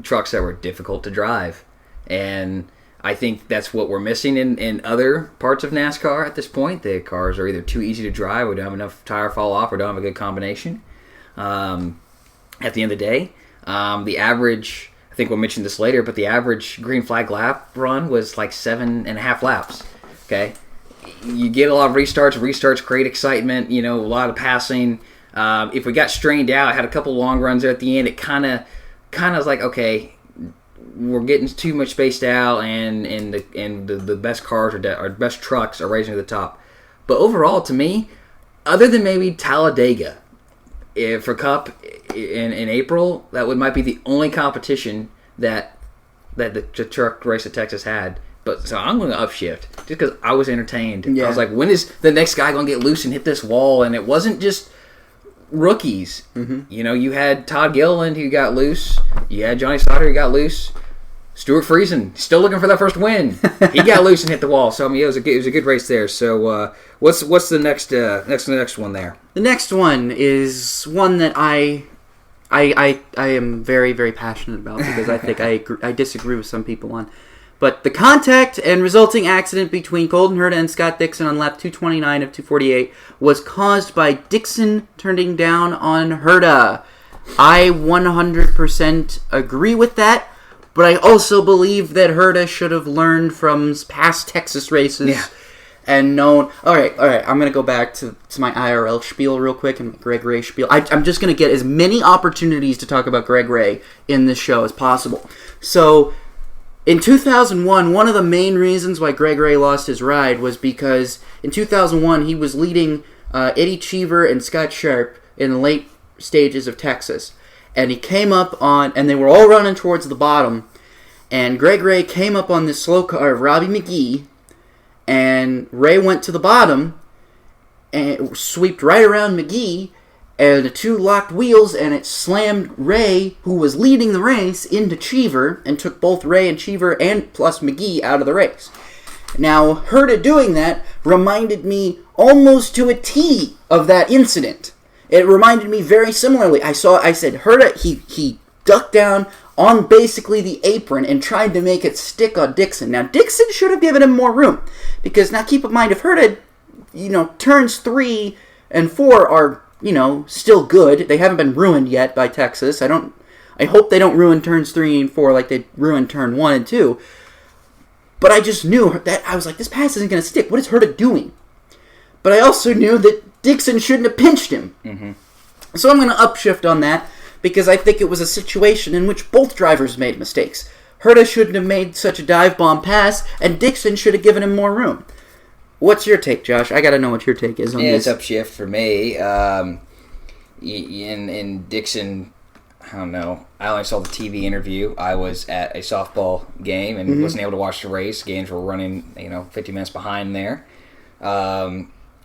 trucks that were difficult to drive. And I think that's what we're missing in other parts of NASCAR at this point. The cars are either too easy to drive, or don't have enough tire fall off, or don't have a good combination. At the end of the day, the average... I think we'll mention this later, but the average green flag lap run was like 7.5 laps. Okay, you get a lot of restarts. Restarts create excitement. A lot of passing. If we got strained out, had a couple long runs there at the end, it kind of was like, okay, we're getting too much spaced out, and the best cars or best trucks are racing to the top. But overall, to me, other than maybe Talladega, for Cup in April, might be the only competition that the truck race at Texas had. But so I'm going to upshift just because I was entertained. Yeah. I was like, when is the next guy going to get loose and hit this wall? And it wasn't just rookies. Mm-hmm. You had Todd Gilliland who got loose. You had Johnny Slaughter who got loose. Stuart Friesen still looking for that first win. He got loose and hit the wall. So I mean, it was a good race there. So what's the next one there? The next one is one that I am very, very passionate about because I think I disagree with some people on. But the contact and resulting accident between Colton Herta and Scott Dixon on lap 229 of 248 was caused by Dixon turning down on Herta. I 100% agree with that. But I also believe that Herta should have learned from past Texas races and known... All right. I'm going to go back to my IRL spiel real quick and Greg Ray spiel. I'm just going to get as many opportunities to talk about Greg Ray in this show as possible. So, in 2001, one of the main reasons why Greg Ray lost his ride was because in 2001, he was leading Eddie Cheever and Scott Sharp in the late stages of Texas. And he came up on, and they were all running towards the bottom, and Greg Ray came up on this slow car of Robbie McGee, and Ray went to the bottom, and it swept right around McGee, and the two locked wheels, and it slammed Ray, who was leading the race, into Cheever, and took both Ray and Cheever, and plus McGee, out of the race. Now, Herta doing that reminded me almost to a T of that incident. It reminded me very similarly. I said, Herta, he ducked down on basically the apron and tried to make it stick on Dixon. Now, Dixon should have given him more room. Because now keep in mind, if Herta, turns 3 and 4 are, still good. They haven't been ruined yet by Texas. I hope they don't ruin turns 3 and 4 like they ruined turn 1 and 2. But I just knew that, I was like, this pass isn't going to stick. What is Herta doing? But I also knew that Dixon shouldn't have pinched him. Mm-hmm. So I'm going to upshift on that because I think it was a situation in which both drivers made mistakes. Herta shouldn't have made such a dive bomb pass, and Dixon should have given him more room. What's your take, Josh? I got to know what your take is on this. It's upshift for me. In Dixon, I don't know. I only saw the TV interview. I was at a softball game and wasn't able to watch the race. Games were running, 50 minutes behind there.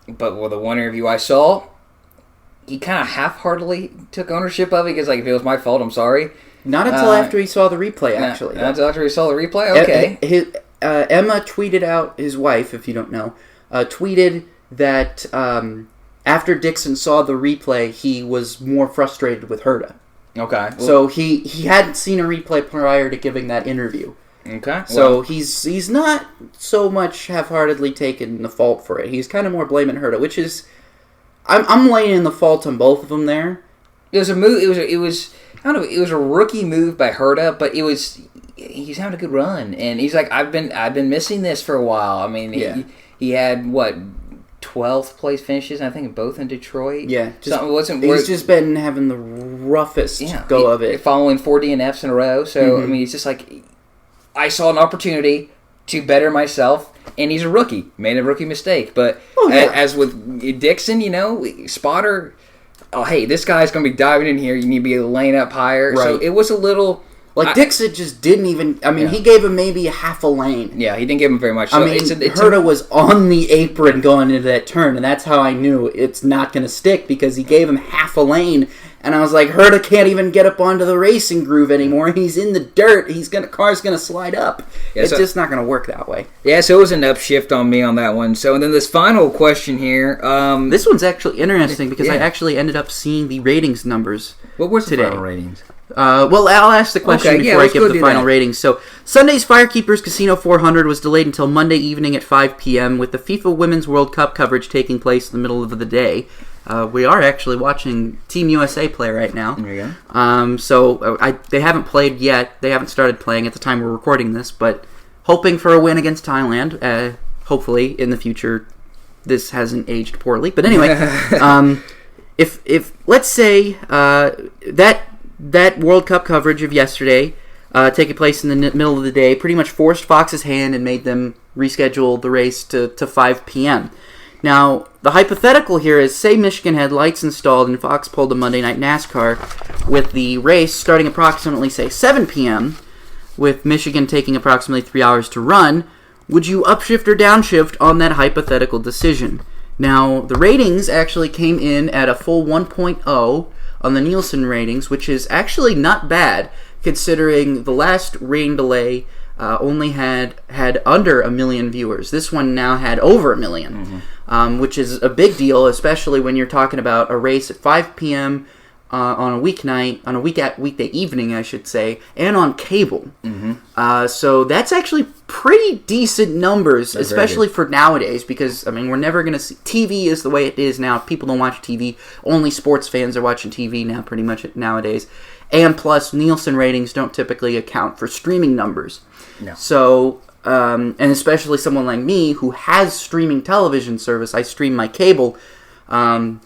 But with the one interview I saw, he kind of half-heartedly took ownership of it because, if it was my fault, I'm sorry. Not until after he saw the replay, actually. Not until after he saw the replay? Okay. Emma tweeted out, his wife, if you don't know, tweeted that after Dixon saw the replay, he was more frustrated with Herta. Okay. So he hadn't seen a replay prior to giving that interview. Okay. So he's not so much half-heartedly taking the fault for it. He's kind of more blaming Herta, which is... I'm laying the fault on both of them there. It was a move. It was I don't know. It was a rookie move by Herta, but he's having a good run, and he's like, I've been missing this for a while. I mean, he had 12th place finishes, I think, both in Detroit. Yeah, he's just been having the roughest go of it, following 4 DNFs in a row. So I mean, it's just like I saw an opportunity to better myself. And he's a rookie. Made a rookie mistake. But as with Dixon, spotter, hey, this guy's going to be diving in here. You need to be laying up higher. Right. So it was a little... Dixon just didn't even... I mean, he gave him maybe a half a lane. Yeah, he didn't give him very much. So Herta was on the apron going into that turn, and that's how I knew it's not going to stick, because he gave him half a lane. And I was like, Herta can't even get up onto the racing groove anymore. He's in the dirt. Car's going to slide up. Yeah, it's just not going to work that way. Yeah, so it was an upshift on me on that one. So, and then this final question here. This one's actually interesting because I actually ended up seeing the ratings numbers. What was today. The final ratings? Well, I'll ask the question before I give the final ratings. So, Sunday's Firekeepers Casino 400 was delayed until Monday evening at 5 p.m. with the FIFA Women's World Cup coverage taking place in the middle of the day. We are actually watching Team USA play right now. There you go. They haven't played yet. They haven't started playing at the time we're recording this, but hoping for a win against Thailand. Hopefully, in the future, this hasn't aged poorly. But anyway, if let's say that World Cup coverage of yesterday taking place in the middle of the day pretty much forced Fox's hand and made them reschedule the race to 5 p.m. Now, the hypothetical here is, say Michigan had lights installed and Fox pulled a Monday Night NASCAR with the race starting approximately, say, 7 p.m., with Michigan taking approximately 3 hours to run. Would you upshift or downshift on that hypothetical decision? Now, the ratings actually came in at a full 1.0 on the Nielsen ratings, which is actually not bad, considering the last rain delay only had under 1 million viewers. This one now had over 1 million, which is a big deal, especially when you're talking about a race at 5 p.m. On a weeknight, on a weekday evening, I should say, and on cable. So that's actually pretty decent numbers, especially for nowadays, because, I mean, we're never going to see... TV is the way it is now. People don't watch TV. Only sports fans are watching TV now, pretty much nowadays. And plus, Nielsen ratings don't typically account for streaming numbers. No. So, and especially someone like me who has streaming television service, I stream my cable, my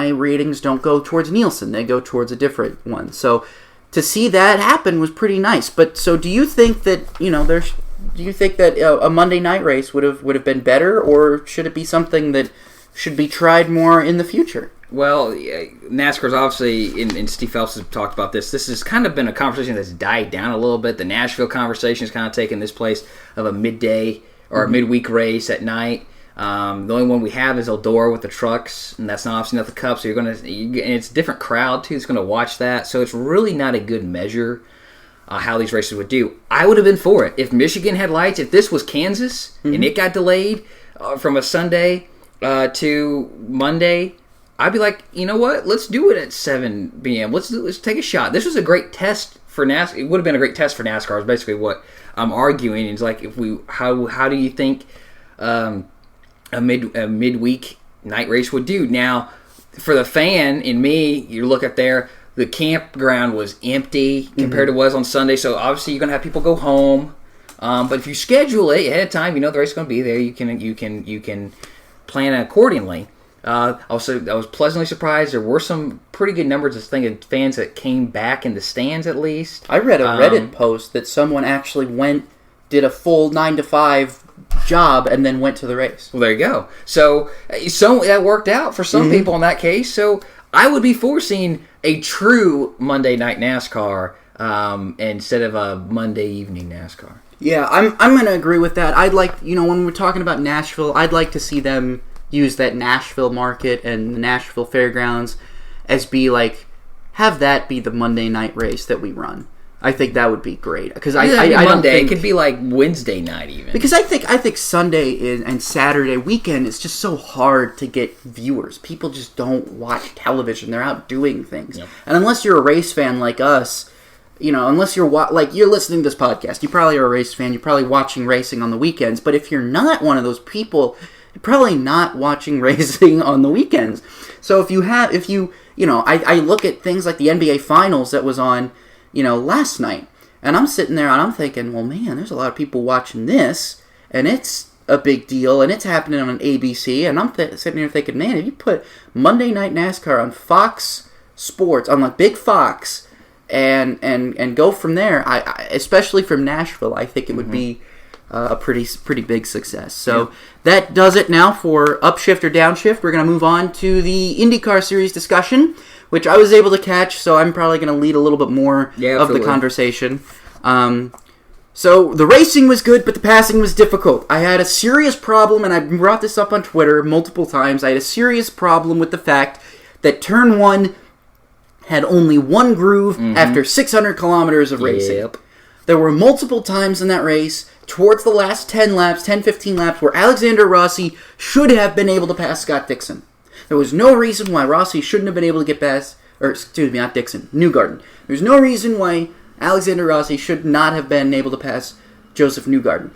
ratings don't go towards Nielsen. They go towards a different one. So to see that happen was pretty nice. But so do you think that, a Monday night race would have been better, or should it be something that should be tried more in the future? Well, NASCAR's obviously, and Steve Phelps has talked about this has kind of been a conversation that's died down a little bit. The Nashville conversation has kind of taken this place of a midday or a midweek race at night. The only one we have is Eldora with the trucks, and that's obviously not the Cup, so and it's a different crowd too that's going to watch that, so it's really not a good measure how these races would do. I would have been for it if Michigan had lights. If this was Kansas and it got delayed from a Sunday to Monday, I'd be like, you know what? Let's do it at 7 p.m. Let's take a shot. This was a great test for NASCAR. It would have been a great test for NASCAR. Is basically what I'm arguing. It's like how do you think a midweek night race would do? Now, for the fan in me, you look up there, the campground was empty compared to what was on Sunday, so obviously you're going to have people go home. But if you schedule it ahead of time, the race is going to be there. You can plan accordingly. I was pleasantly surprised. There were some pretty good numbers of fans that came back in the stands at least. I read a Reddit post that someone actually did a full 9 to 5 job and then went to the race. Well, there you go. So that worked out for some people in that case. So I would be for seeing a true Monday night NASCAR instead of a Monday evening NASCAR. Yeah, I'm going to agree with that. I'd like, when we're talking about Nashville, I'd like to see them use that Nashville market and the Nashville Fairgrounds as be like have that be the Monday night race that we run. I think that would be great because I Monday. don't think It could be like Wednesday night even. because I think Sunday and Saturday weekend is just so hard to get viewers. People just don't watch television; they're out doing things. Yep. And unless you're a race fan like us, unless you're you're listening to this podcast, you probably are a race fan. You're probably watching racing on the weekends. But if you're not one of those people, you're probably not watching racing on the weekends. So I look at things like the NBA Finals that was on. Last night. And I'm sitting there and I'm thinking, well, man, there's a lot of people watching this, and it's a big deal, and it's happening on ABC, and I'm sitting here thinking, man, if you put Monday Night NASCAR on Fox Sports, on like Big Fox, and go from there, I especially from Nashville, I think it would be a pretty big success. So that does it now for Upshift or Downshift. We're going to move on to the IndyCar Series discussion, which I was able to catch, so I'm probably going to lead a little bit more of the conversation. So the racing was good, but the passing was difficult. I had a serious problem, and I brought this up on Twitter multiple times. I had a serious problem with the fact that Turn 1 had only one groove after 600 kilometers of racing. Yep. There were multiple times in that race, towards the last 10 laps, 10-15 laps, where Alexander Rossi should have been able to pass Scott Dixon. There was no reason why Rossi shouldn't have been able to get past, not Dixon, Newgarden. There's no reason why Alexander Rossi should not have been able to pass Joseph Newgarden.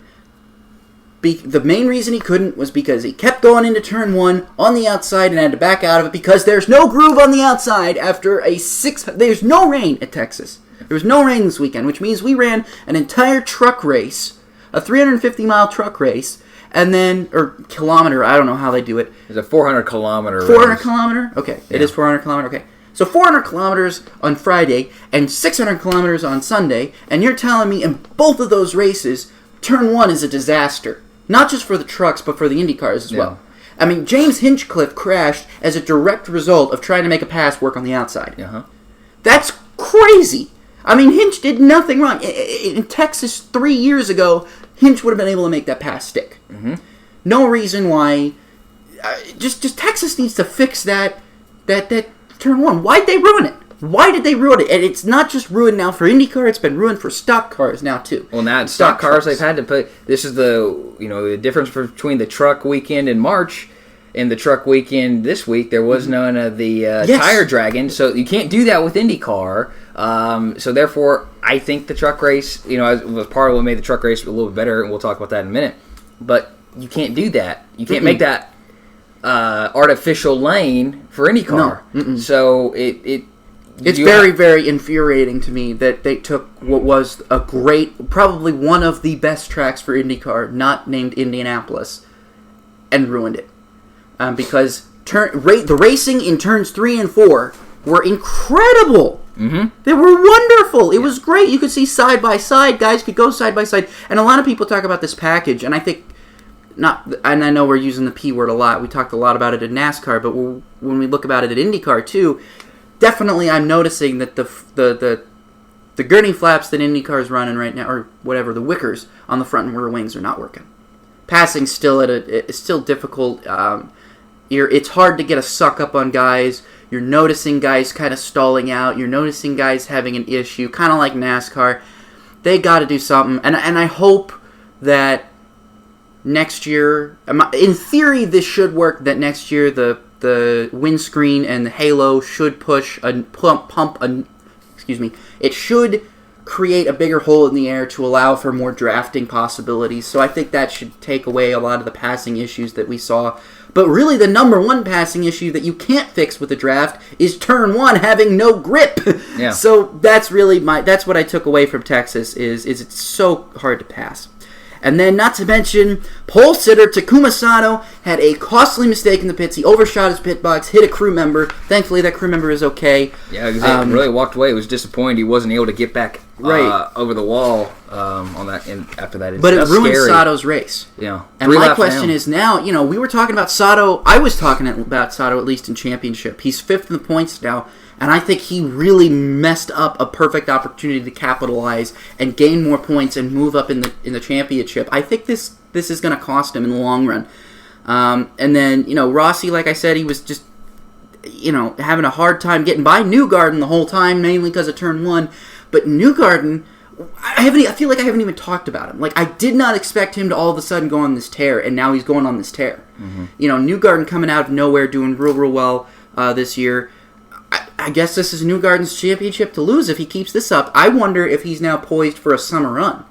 The main reason he couldn't was because he kept going into Turn 1 on the outside and had to back out of it because there's no groove on the outside after there's no rain at Texas. There was no rain this weekend, which means we ran an entire truck race, a 350-mile truck race, and then, or kilometer, I don't know how they do it. It's a 400-kilometer 400 kilometer? Okay, It is 400 kilometer, okay. So 400 kilometers on Friday and 600 kilometers on Sunday, and you're telling me in both of those races, Turn 1 is a disaster. Not just for the trucks, but for the Indy cars as well. I mean, James Hinchcliffe crashed as a direct result of trying to make a pass work on the outside. That's crazy. I mean, Hinch did nothing wrong. In Texas 3 years ago, Hinch would have been able to make that pass stick. No reason why. Just Texas needs to fix that Turn 1. Why'd they ruin it? Why did they ruin it? And it's not just ruined now for IndyCar; it's been ruined for stock cars now too. Well, now stock cars they've had to put. This is the difference between the truck weekend in March and the truck weekend this week. There was none of the tire dragging, so you can't do that with IndyCar. So therefore, I think the truck race, was part of what made the truck race a little bit better, and we'll talk about that in a minute. But you can't do that. You can't make that artificial lane for IndyCar. No. So it's very, very infuriating to me that they took what was a great, probably one of the best tracks for IndyCar, not named Indianapolis, and ruined it. Because the racing in turns 3 and 4 were incredible. They were wonderful. It was great. You could see side by side. Guys could go side by side. And a lot of people talk about this package, and I think and I know we're using the P word a lot. We talked a lot about it in NASCAR, but when we look about it at IndyCar too, definitely I'm noticing that the gurney flaps that IndyCar is running right now, or whatever, the wickers on the front and rear wings are not working. Passing's still it's still difficult. It's hard to get a suck up on guys. You're noticing guys kind of stalling out. You're noticing guys having an issue, kind of like NASCAR. They got to do something, and I hope that next year, in theory, this should work. That next year, the windscreen and the halo should it should create a bigger hole in the air to allow for more drafting possibilities. So I think that should take away a lot of the passing issues that we saw. But really, the number one passing issue that you can't fix with the draft is Turn 1 having no grip. Yeah. So that's really that's what I took away from Texas is it's so hard to pass. And then, not to mention, pole sitter Takuma Sato had a costly mistake in the pits. He overshot his pit box, hit a crew member. Thankfully, that crew member is okay. Yeah, because he really walked away. He was disappointed he wasn't able to get back over the wall on that after that. But it ruined Sato's race. Yeah. And my question is now, we were talking about Sato. I was talking about Sato, at least in championship. He's 5th in the points now. And I think he really messed up a perfect opportunity to capitalize and gain more points and move up in the championship. I think this is going to cost him in the long run. And then, Rossi, like I said, he was just having a hard time getting by Newgarden the whole time, mainly because of turn 1. But Newgarden, I feel like I haven't even talked about him. Like, I did not expect him to all of a sudden go on this tear, and now he's going on this tear. Mm-hmm. Newgarden coming out of nowhere, doing real well this year. I guess this is Newgarden's championship to lose if he keeps this up. I wonder if he's now poised for a summer run.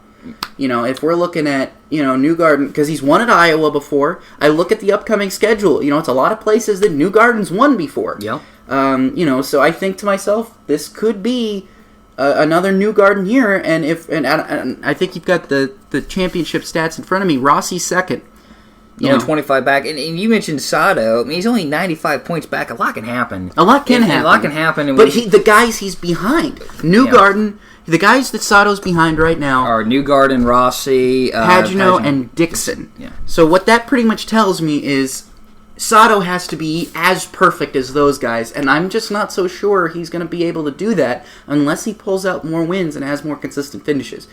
If we're looking at, Newgarden, because he's won at Iowa before. I look at the upcoming schedule. It's a lot of places that Newgarden's won before. Yep. So I think to myself, this could be another Newgarden year. And I think you've got the championship stats in front of me. Rossi's second. Only 25 back. And you mentioned Sato. I mean, he's only 95 points back. A lot can happen. A lot can happen. But the guys he's behind. Newgarden, the guys that Sato's behind right now are Newgarden, Rossi, Pagano, and Dixon. Yeah. So what that pretty much tells me is Sato has to be as perfect as those guys, and I'm just not so sure he's going to be able to do that unless he pulls out more wins and has more consistent finishes.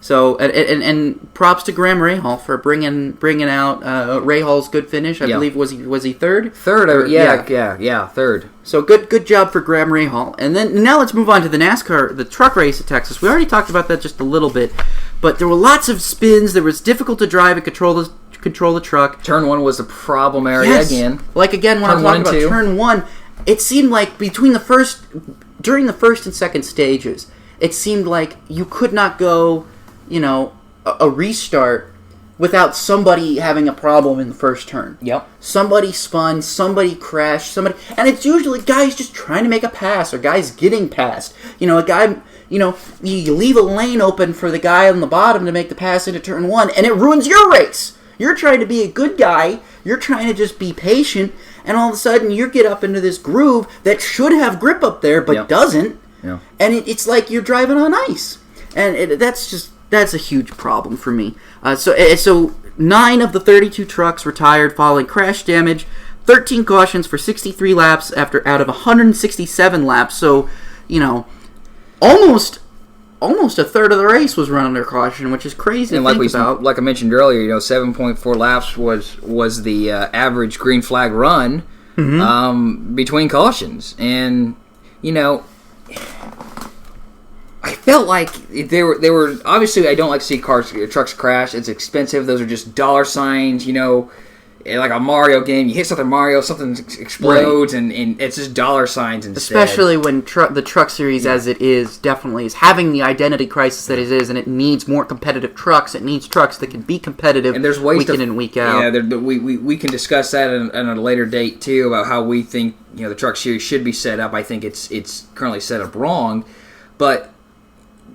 So and props to Graham Rahal for bringing out Rahal's good finish. I believe was he third? Third, yeah, third. So good job for Graham Rahal. And then now let's move on to the NASCAR, the truck race at Texas. We already talked about that just a little bit, but there were lots of spins. There was difficult to drive and control the truck. Turn 1 was the problem area again. Like again when I'm talking about turn 1, it seemed like during the first and second stages, it seemed like you could not go a restart without somebody having a problem in the first turn. Yep. Somebody spun, somebody crashed, and it's usually guys just trying to make a pass or guys getting past. A guy, you leave a lane open for the guy on the bottom to make the pass into turn 1, and it ruins your race. You're trying to be a good guy. You're trying to just be patient, and all of a sudden you get up into this groove that should have grip up there but doesn't. Yeah. And it's like you're driving on ice, and that's a huge problem for me. So 9 of the 32 trucks retired following crash damage, 13 cautions for 63 laps out of 167 laps. So, almost a third of the race was run under caution, which is crazy to think about. Like I mentioned earlier, 7.4 laps was the average green flag run between cautions. And, I felt like they were obviously. I don't like to see trucks crash. It's expensive. Those are just dollar signs. Like a Mario game, you hit something explodes, right. and it's just dollar signs instead. Especially when the Truck Series, as it is, definitely is having the identity crisis that it is, and it needs more competitive trucks. It needs trucks that can be competitive and there's ways week in and week out. Yeah, we can discuss that at a later date too about how we think the Truck Series should be set up. I think it's currently set up wrong, but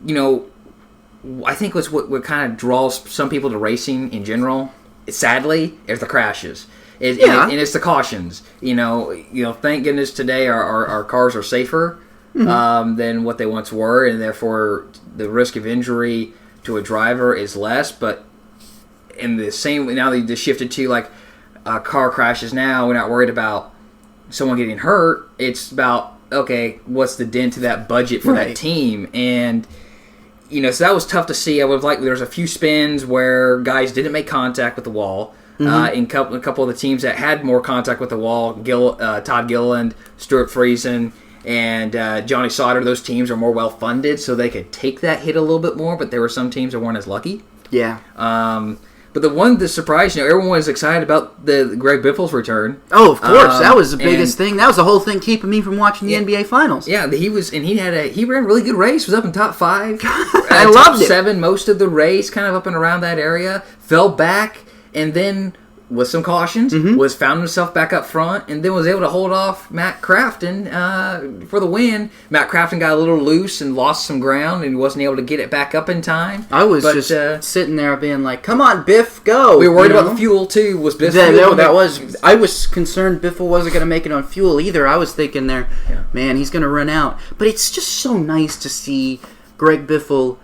I think what kind of draws some people to racing in general, sadly, is the crashes. And it's the cautions. Thank goodness today our cars are safer than what they once were, and therefore the risk of injury to a driver is less. But in the same, now they just shifted to like car crashes. Now we're not worried about someone getting hurt. It's about, okay, what's the dent to that budget for that team? And so that was tough to see. I would have liked, there was a few spins where guys didn't make contact with the wall. In a couple of the teams that had more contact with the wall, Todd Gilliland, Stuart Friesen, and Johnny Sauter, those teams are more well-funded, so they could take that hit a little bit more, but there were some teams that weren't as lucky. Yeah. But the one that surprised, everyone was excited about the Greg Biffle's return. Oh, of course, that was the biggest thing. That was the whole thing keeping me from watching the NBA Finals. Yeah, he ran a really good race. Was up in top 5. I loved it. 7 most of the race, kind of up and around that area. Fell back, and then with some cautions, found himself back up front, and then was able to hold off Matt Crafton for the win. Matt Crafton got a little loose and lost some ground, and he wasn't able to get it back up in time. I was just sitting there being like, "Come on, Biff, go!" We were worried about the fuel too. Was Biff? I was concerned Biffle wasn't going to make it on fuel either. I was thinking man, he's going to run out. But it's just so nice to see Greg Biffle,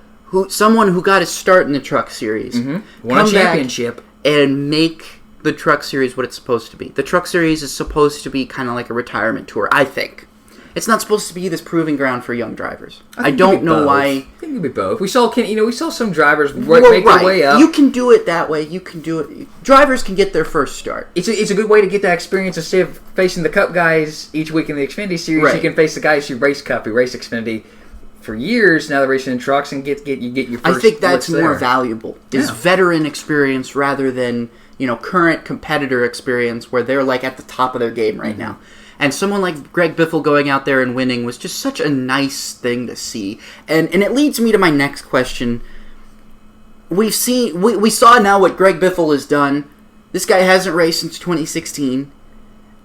someone who got his start in the Truck Series, won a championship, and make the Truck Series what it's supposed to be. The Truck Series is supposed to be kind of like a retirement tour, I think. It's not supposed to be this proving ground for young drivers. I don't know why. I think it could be both. We saw some drivers make their way up. You can do it that way. You can do it. Drivers can get their first start. It's a good way to get that experience instead of facing the Cup guys each week in the Xfinity Series. Right. You can face the guys who race Cup, who race Xfinity for years. Now they're racing in trucks and get your first. I think that's more valuable. Is veteran experience rather than current competitor experience where they're like at the top of their game right now. And someone like Greg Biffle going out there and winning was just such a nice thing to see. And it leads me to my next question. We saw now what Greg Biffle has done. This guy hasn't raced since 2016.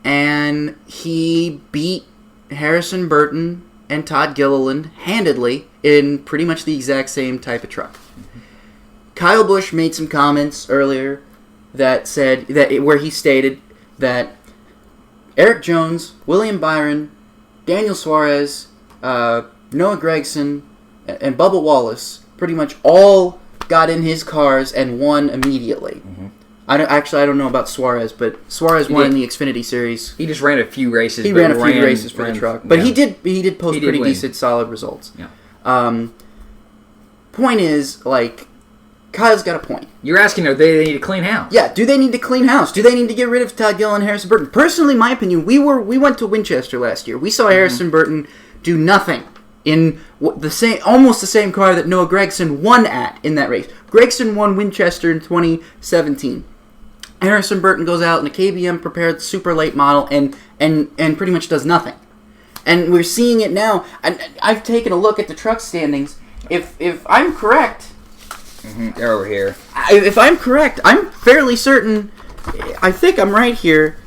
And he beat Harrison Burton and Todd Gilliland handedly in pretty much the exact same type of truck. Kyle Busch made some comments earlier that said where he stated that Eric Jones, William Byron, Daniel Suarez, Noah Gragson, and Bubba Wallace pretty much all got in his cars and won immediately. Mm-hmm. I don't know about Suarez, but Suarez won in the Xfinity Series. He just ran a few races. He ran a few races for the truck, but he did post pretty decent, solid results. Yeah. Point is, Kyle's got a point. You're asking, do they need to clean house? Yeah, do they need to clean house? Do they need to get rid of Todd Gilliland and Harrison Burton? Personally, my opinion, we went to Winchester last year. We saw Harrison Burton do nothing in almost the same car that Noah Gragson won at in that race. Gragson won Winchester in 2017. Harrison Burton goes out in a KBM prepared super late model and pretty much does nothing. And we're seeing it now. I've taken a look at the truck standings. If I'm correct... They're over here. If I'm correct, I'm fairly certain, I think I'm right here,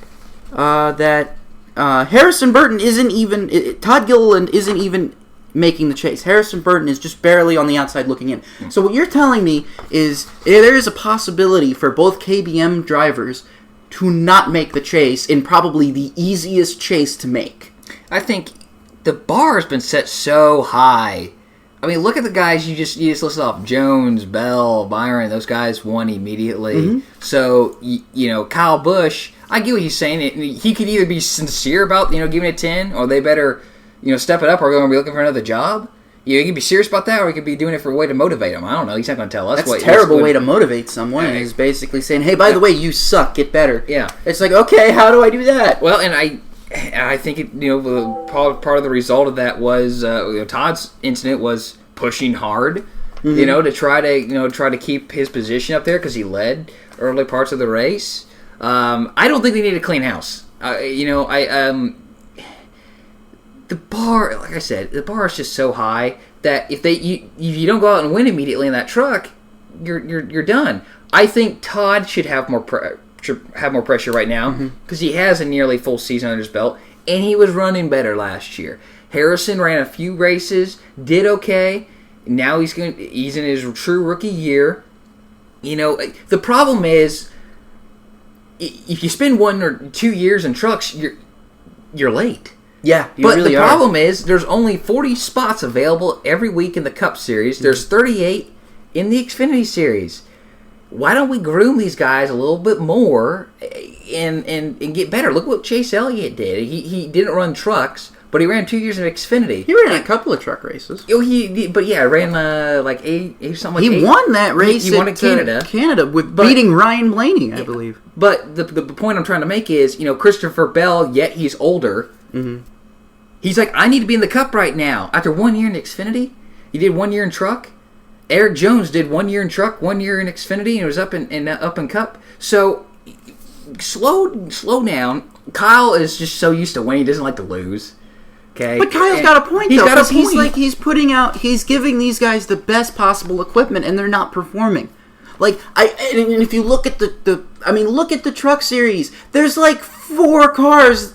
that Harrison Burton isn't even, Todd Gilliland isn't even making the chase. Harrison Burton is just barely on the outside looking in. So what you're telling me is there is a possibility for both KBM drivers to not make the chase in probably the easiest chase to make. I think the bar has been set so high. I mean, look at the guys you just listed off. Jones, Bell, Byron, those guys won immediately. Mm-hmm. So, Kyle Busch, I get what he's saying. He could either be sincere about, giving it 10, or they better, step it up, or they're going to be looking for another job. He could be serious about that, or he could be doing it for a way to motivate him. I don't know. He's not going to tell us. That's a terrible way to motivate someone. Yeah. Is basically saying, hey, by the way, you suck. Get better. Yeah. It's like, okay, how do I do that? Well, and I think part of the result of that was Todd's incident was pushing hard, to try to keep his position up there because he led early parts of the race. I don't think they need to clean house. The bar, like I said, the bar is just so high that if you don't go out and win immediately in that truck, you're done. I think Todd should have more pressure right now because he has a nearly full season under his belt, and he was running better last year. Harrison ran a few races, did okay. Now he's in his true rookie year. The problem is if you spend 1 or 2 years in trucks, you're late. Yeah, but really the problem is there's only 40 spots available every week in the Cup Series. There's 38 in the Xfinity Series. Why don't we groom these guys a little bit more and get better? Look what Chase Elliott did. He didn't run trucks, but he ran 2 years in Xfinity. He ran a couple of truck races. Ran like something like he won that race. He won in Canada with beating Ryan Blaney, I believe. But the point I'm trying to make is, Christopher Bell, yet he's older. Mm-hmm. He's like, I need to be in the Cup right now. After 1 year in Xfinity, he did 1 year in truck. Eric Jones did 1 year in truck, 1 year in Xfinity, and was up in Cup. So slow down. Kyle is just so used to winning; he doesn't like to lose. Okay, but Kyle's got a point though. He's giving these guys the best possible equipment, and they're not performing. And if you look at look at the truck series. There's like 4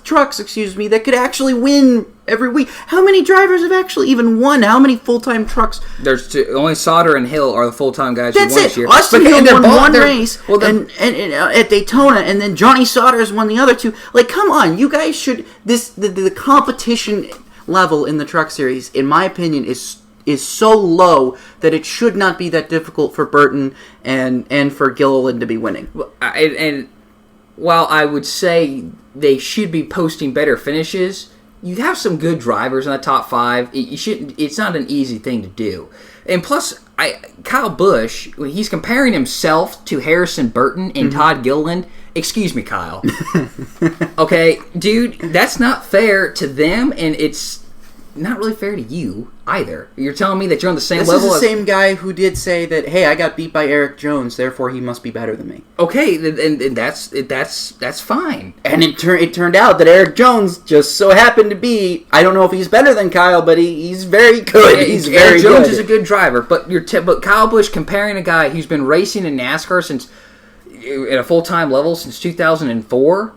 trucks, that could actually win every week. How many drivers have actually even won? How many full-time trucks? There's 2. Only Sauter and Hill are the full-time guys who won this year. Austin Hill won one race at Daytona, and then Johnny Sauter's won the other 2. Like, come on, you guys should. The competition level in the truck series, in my opinion, is so low that it should not be that difficult for Burton and for Gilliland to be winning. And while I would say they should be posting better finishes, you have some good drivers in the top 5. You shouldn't. It's not an easy thing to do. And plus, Kyle Busch, he's comparing himself to Harrison Burton and Todd Gilliland. Excuse me, Kyle. Okay, dude, that's not fair to them, and it's not really fair to you either. You're telling me that you're on the same level. This is the same guy who did say that, hey, I got beat by Eric Jones, therefore he must be better than me. Okay, and that's fine. And it turned out that Eric Jones just so happened to be, I don't know if he's better than Kyle, but he's very good. Yeah, he's Eric very Jones good. is a good driver, but but Kyle Busch comparing a guy who's been racing in NASCAR since at a full-time level since 2004,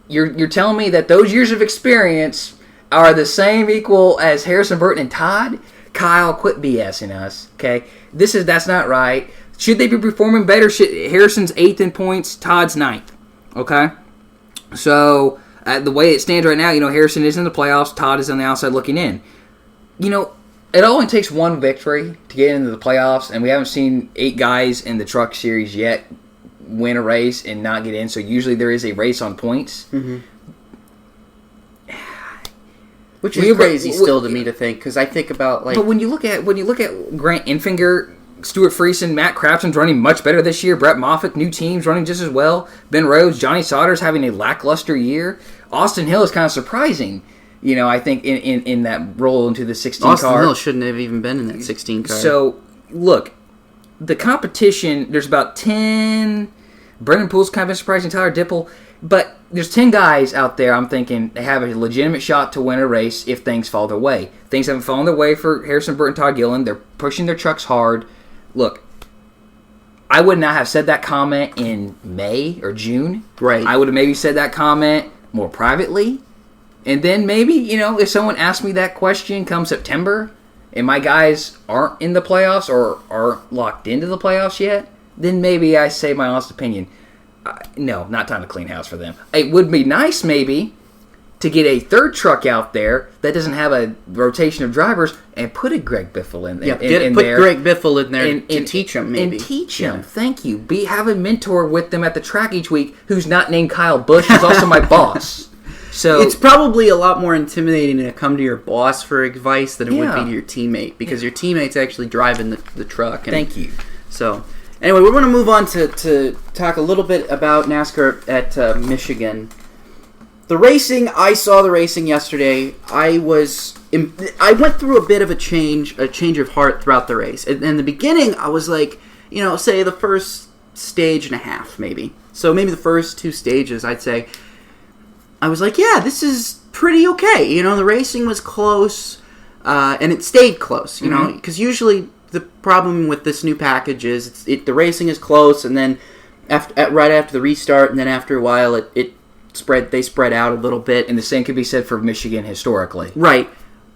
you're telling me that those years of experience are the same equal as Harrison Burton and Todd? Kyle, quit BSing us, okay? That's not right. Should they be performing better? Harrison's 8th in points, Todd's 9th, okay? So, the way it stands right now, Harrison is in the playoffs, Todd is on the outside looking in. It only takes one victory to get into the playoffs, and we haven't seen 8 guys in the Truck Series yet win a race and not get in, so usually there is a race on points. Mm-hmm. Which is crazy still to me to think, because I think about But when you look at Grant Enfinger, Stuart Friesen, Matt Craftson's running much better this year. Brett Moffitt, new teams running just as well. Ben Rhodes, Johnny Sauter's having a lackluster year. Austin Hill is kind of surprising. I think in that roll into the 16 car. Austin Hill shouldn't have even been in that 16 car. So look, the competition. There's about 10. Brendan Poole's kind of been surprising. Tyler Dipple. But there's 10 guys out there, I'm thinking, they have a legitimate shot to win a race if things fall their way. Things haven't fallen their way for Harrison Burton, Todd Gilliland. They're pushing their trucks hard. Look, I would not have said that comment in May or June. Right. I would have maybe said that comment more privately. And then maybe, if someone asked me that question come September and my guys aren't in the playoffs or aren't locked into the playoffs yet, then maybe I say my honest opinion. No, not time to clean house for them. It would be nice, maybe, to get a third truck out there that doesn't have a rotation of drivers and put a Greg Biffle in there. Put Greg Biffle in there to teach him, maybe. And teach him. Thank you. Have a mentor with them at the track each week who's not named Kyle Busch, who's also my boss. So it's probably a lot more intimidating to come to your boss for advice than it would be to your teammate, because your teammate's actually driving the truck. Thank you. So, anyway, we're going to move on to talk a little bit about NASCAR at Michigan. The racing, I saw the racing yesterday. I went through a bit of a change of heart throughout the race. In the beginning, I was like, say the first stage and a half, maybe. So maybe the first 2 stages, I'd say. I was like, yeah, this is pretty okay. The racing was close, and it stayed close, because usually the problem with this new package is the racing is close, and then right after the restart, and then after a while, they spread out a little bit. And the same could be said for Michigan historically. Right.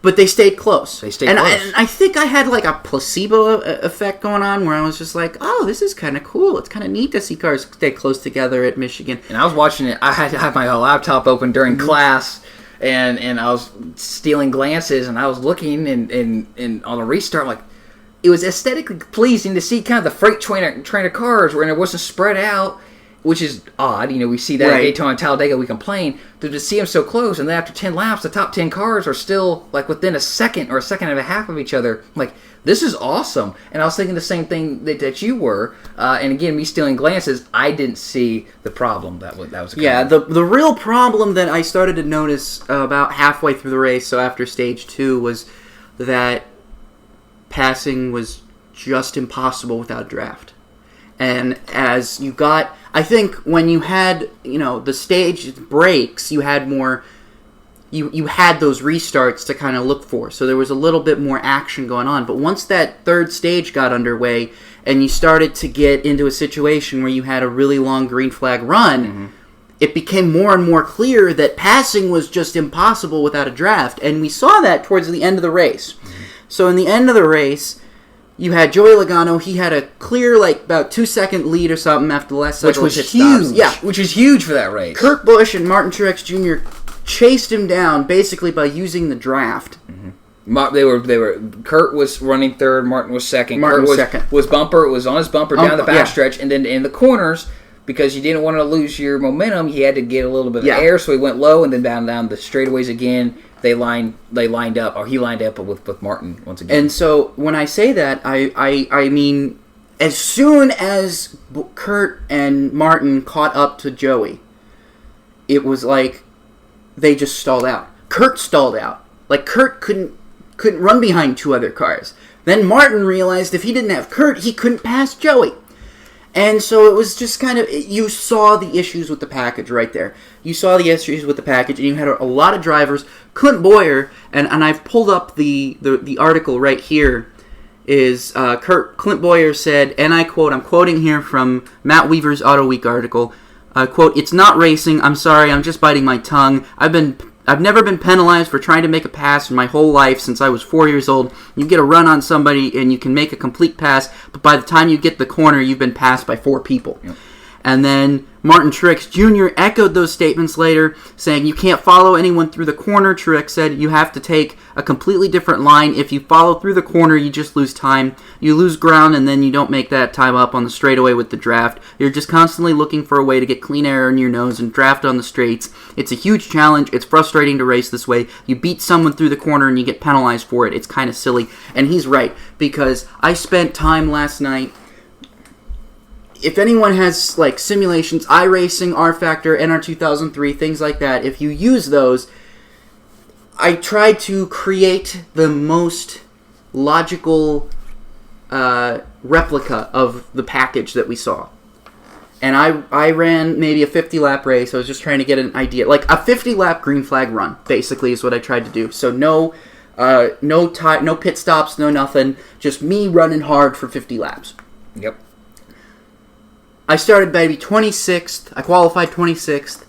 But they stayed close. Close. And I think I had like a placebo effect going on where I was just like, oh, this is kind of cool. It's kind of neat to see cars stay close together at Michigan. And I was watching it. I had to have my laptop open during class, and I was stealing glances, and I was looking and on a restart, like, it was aesthetically pleasing to see kind of the freight train of cars where it wasn't spread out, which is odd. We see that at Daytona and Talladega, we complain. To see them so close, and then after 10 laps, the top 10 cars are still like within a second or a second and a half of each other. Like, this is awesome. And I was thinking the same thing that you were. And again, me stealing glances, I didn't see the problem that was occurring. Yeah, the real problem that I started to notice about halfway through the race, so after stage 2, was that passing was just impossible without draft. And as you got, I think when you had, the stage breaks, you had more, you had those restarts to kind of look for. So there was a little bit more action going on. But once that third stage got underway and you started to get into a situation where you had a really long green flag run, it became more and more clear that passing was just impossible without a draft. And we saw that towards the end of the race. So in the end of the race, you had Joey Logano. He had a clear, about 2-second lead or something after the last cycle. Which was huge. Yeah, which is huge for that race. Kurt Busch and Martin Truex Jr. chased him down basically by using the draft. They were. Kurt was running third. Martin was second. Martin Kurt was second. Was bumper. Was on his bumper down the backstretch, and then in the corners, because you didn't want to lose your momentum. He had to get a little bit of Yeah. air, so he went low and then down the straightaways again. They lined up, or he lined up with Martin once again. And so when I say that, I mean, as soon as Kurt and Martin caught up to Joey, it was like they just stalled out. Kurt stalled out. Like, Kurt couldn't run behind two other cars. Then Martin realized if he didn't have Kurt, he couldn't pass Joey. And so it was just kind of, you saw the issues with the package right there. You saw the issues with the package, and you had a lot of drivers. Clint Boyer, and I've pulled up the article right here, is Clint Boyer said, and I quote, I'm quoting here from Matt Weaver's Auto Week article, quote, "It's not racing. I'm sorry. I'm just biting my tongue. I've never been penalized for trying to make a pass in my whole life since I was 4 years old. You get a run on somebody and you can make a complete pass, but by the time you get the corner, you've been passed by 4 people." Yep. And then Martin Truex Jr. echoed those statements later, saying, "You can't follow anyone through the corner." Truex said, "You have to take a completely different line. If you follow through the corner, you just lose time. You lose ground, and then you don't make that time up on the straightaway with the draft. You're just constantly looking for a way to get clean air in your nose and draft on the straights. It's a huge challenge. It's frustrating to race this way. You beat someone through the corner, and you get penalized for it. It's kind of silly." And he's right, because I spent time last night. If anyone has, like, simulations, iRacing, R-Factor, NR 2003, things like that, if you use those, I tried to create the most logical replica of the package that we saw. And I ran maybe a 50-lap race. I was just trying to get an idea. Like, a 50-lap green flag run, basically, is what I tried to do. So no pit stops, no nothing. Just me running hard for 50 laps. Yep. I started maybe 26th. I qualified 26th.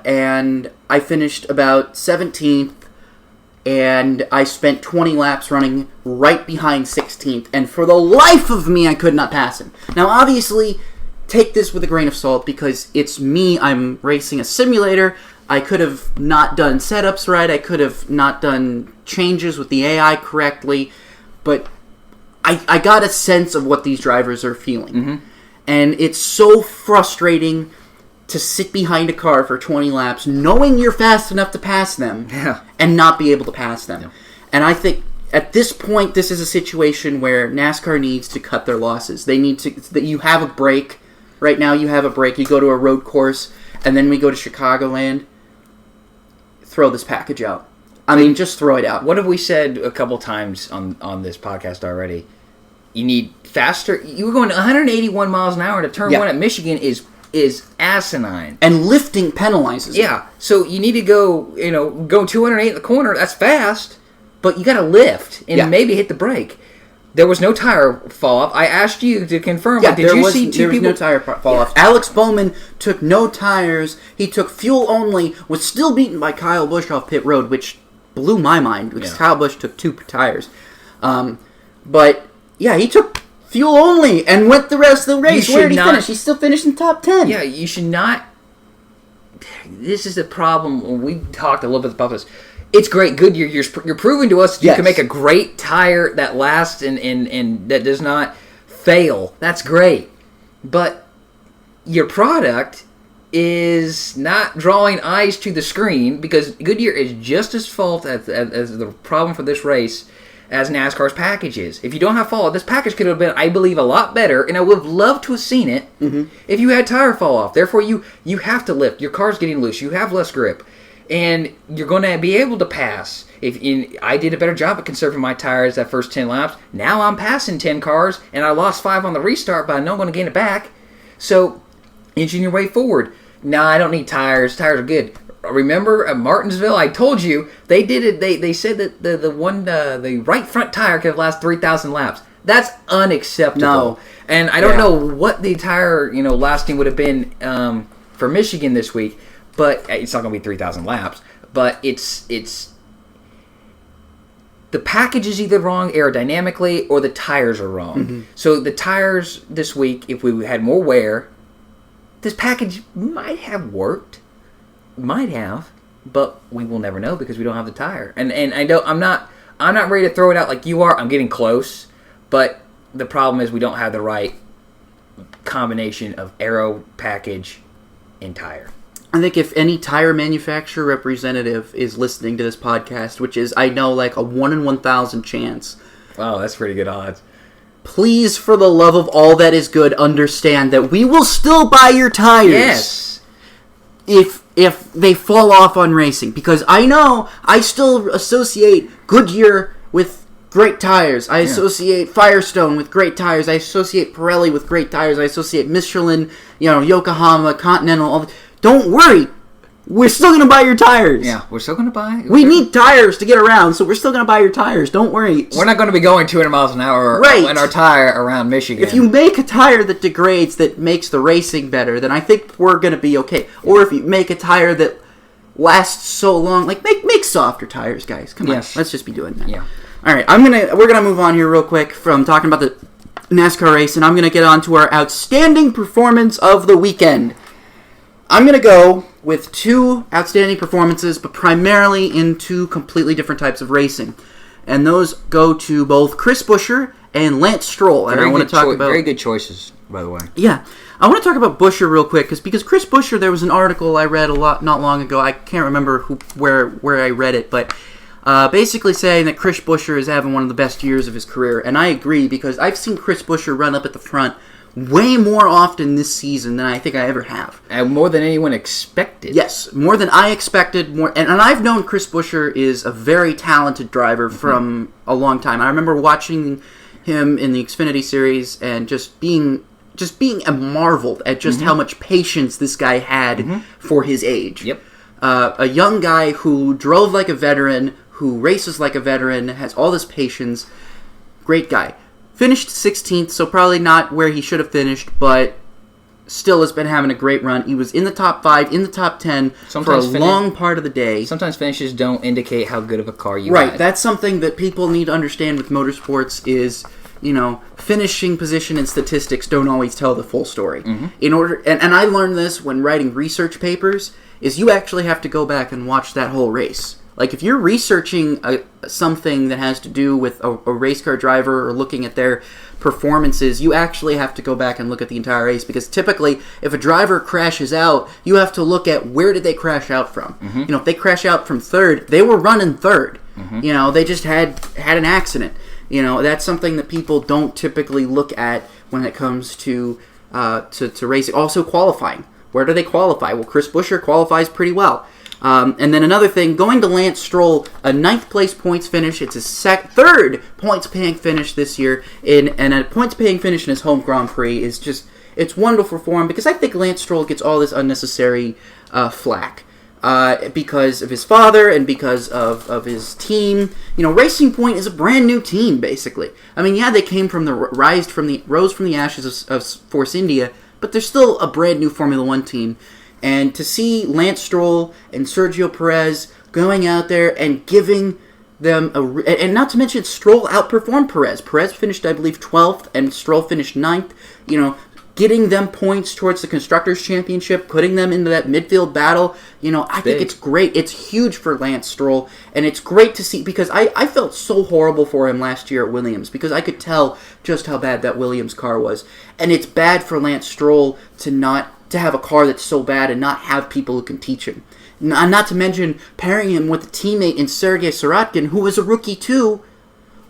And I finished about 17th. And I spent 20 laps running right behind 16th. And for the life of me, I could not pass him. Now, obviously, take this with a grain of salt, because it's me. I'm racing a simulator. I could have not done setups right. I could have not done changes with the AI correctly. But I got a sense of what these drivers are feeling. Mm-hmm. And it's so frustrating to sit behind a car for 20 laps knowing you're fast enough to pass them and not be able to pass them. Yeah. And I think at this point, this is a situation where NASCAR needs to cut their losses. They need to, that you have a break. Right now you have a break. You go to a road course, and then we go to Chicagoland. Throw this package out. I mean, just throw it out. What have we said a couple times on this podcast already? You need faster. You were going 181 miles an hour to turn 1 at Michigan is asinine. And lifting penalizes it. Yeah. So you need to go 208 in the corner. That's fast, but you got to lift and maybe hit the brake. There was no tire fall off. I asked you to confirm. Yeah, did you see two people? There was no tire fall off. Alex Bowman took no tires. He took fuel only. Was still beaten by Kyle Busch off pit road, which blew my mind because Kyle Busch took 2 tires. But yeah, he took fuel only and went the rest of the race. Where did he finish? He still finished in top 10. Yeah, you should not. This is the problem. We talked a little bit about this. It's great. Goodyear, you're proving to us that you can make a great tire that lasts and that does not fail. That's great. But your product is not drawing eyes to the screen, because Goodyear is just as fault as the problem for this race as NASCAR's package is. If you don't have fall, this package could have been, I believe, a lot better, and I would have loved to have seen it if you had tire fall off. Therefore, you have to lift. Your car's getting loose. You have less grip. And you're going to be able to pass. I did a better job at conserving my tires that first 10 laps. Now I'm passing 10 cars, and I lost 5 on the restart, but I know I'm going to gain it back. So, inching your way forward. No, I don't need tires. Tires are good. Remember at Martinsville, I told you they did it. They said that the right front tire could last 3,000 laps. That's unacceptable. No. And I don't know what the tire lasting would have been for Michigan this week, but it's not going to be 3,000 laps. But it's the package is either wrong aerodynamically or the tires are wrong. Mm-hmm. So the tires this week, if we had more wear, this package might have worked. Might have, but we will never know because we don't have the tire. And I'm not ready to throw it out like you are. I'm getting close, but the problem is we don't have the right combination of aero, package, and tire. I think if any tire manufacturer representative is listening to this podcast, which is, I know, like a 1 in 1,000 chance. Wow, that's pretty good odds. Please, for the love of all that is good, understand that we will still buy your tires. Yes. If they fall off on racing. Because I know I still associate Goodyear with great tires. I associate Firestone with great tires. I associate Pirelli with great tires. I associate Michelin, Yokohama, Continental. Don't worry. We're still going to buy your tires. Yeah, we're still going to buy. We need tires to get around, so we're still going to buy your tires. Don't worry. We're not going to be going 200 miles an hour in our tire around Michigan. If you make a tire that degrades, that makes the racing better, then I think we're going to be okay. Or if you make a tire that lasts so long, like make softer tires, guys. Come on, let's just be doing that. Yeah. All right, we're gonna move on here real quick from talking about the NASCAR race, and I'm gonna get on to our outstanding performance of the weekend. I'm going to go with 2 outstanding performances, but primarily in 2 completely different types of racing. And those go to both Chris Buescher and Lance Stroll. And I want to talk about very good choices, by the way. Yeah. I want to talk about Buescher real quick, because Chris Buescher, there was an article I read not long ago. I can't remember where I read it, but basically saying that Chris Buescher is having one of the best years of his career. And I agree, because I've seen Chris Buescher run up at the front way more often this season than I think I ever have. And more than anyone expected. Yes, more than I expected. And I've known Chris Buescher is a very talented driver from a long time. I remember watching him in the Xfinity Series and just being marveled at just how much patience this guy had for his age. Yep. A young guy who drove like a veteran, who races like a veteran, has all this patience. Great guy. Finished 16th, so probably not where he should have finished, but still has been having a great run. He was in the top 5, in the top 10 for a long part of the day. Sometimes finishes don't indicate how good of a car you had. Right, had. that's something that people need to understand with motorsports is, finishing position and statistics don't always tell the full story. In order, and I learned this when writing research papers, is you actually have to go back and watch that whole race. Like, if you're researching something that has to do with a race car driver or looking at their performances, you actually have to go back and look at the entire race, because typically, if a driver crashes out, you have to look at where did they crash out from. If they crash out from third, they were running third. They just had an accident. That's something that people don't typically look at when it comes to racing. Also, qualifying. Where do they qualify? Well, Chris Buescher qualifies pretty well. And then another thing, going to Lance Stroll, a 9th place points finish. It's his 3rd points-paying finish this year, and a points-paying finish in his home Grand Prix is just, it's wonderful for him, because I think Lance Stroll gets all this unnecessary flack because of his father and because of his team. Racing Point is a brand new team, basically. I mean, yeah, they came from rose from the ashes of Force India, but they're still a brand new Formula One team. And to see Lance Stroll and Sergio Perez going out there and giving them and not to mention Stroll outperformed Perez. Perez finished, I believe, 12th, and Stroll finished 9th. Getting them points towards the Constructors' Championship, putting them into that midfield battle. I think it's great. It's huge for Lance Stroll, and it's great to see, because I felt so horrible for him last year at Williams, because I could tell just how bad that Williams car was. And it's bad for Lance Stroll to have a car that's so bad and not have people who can teach him. Not to mention pairing him with a teammate in Sergei Sirotkin, who was a rookie too.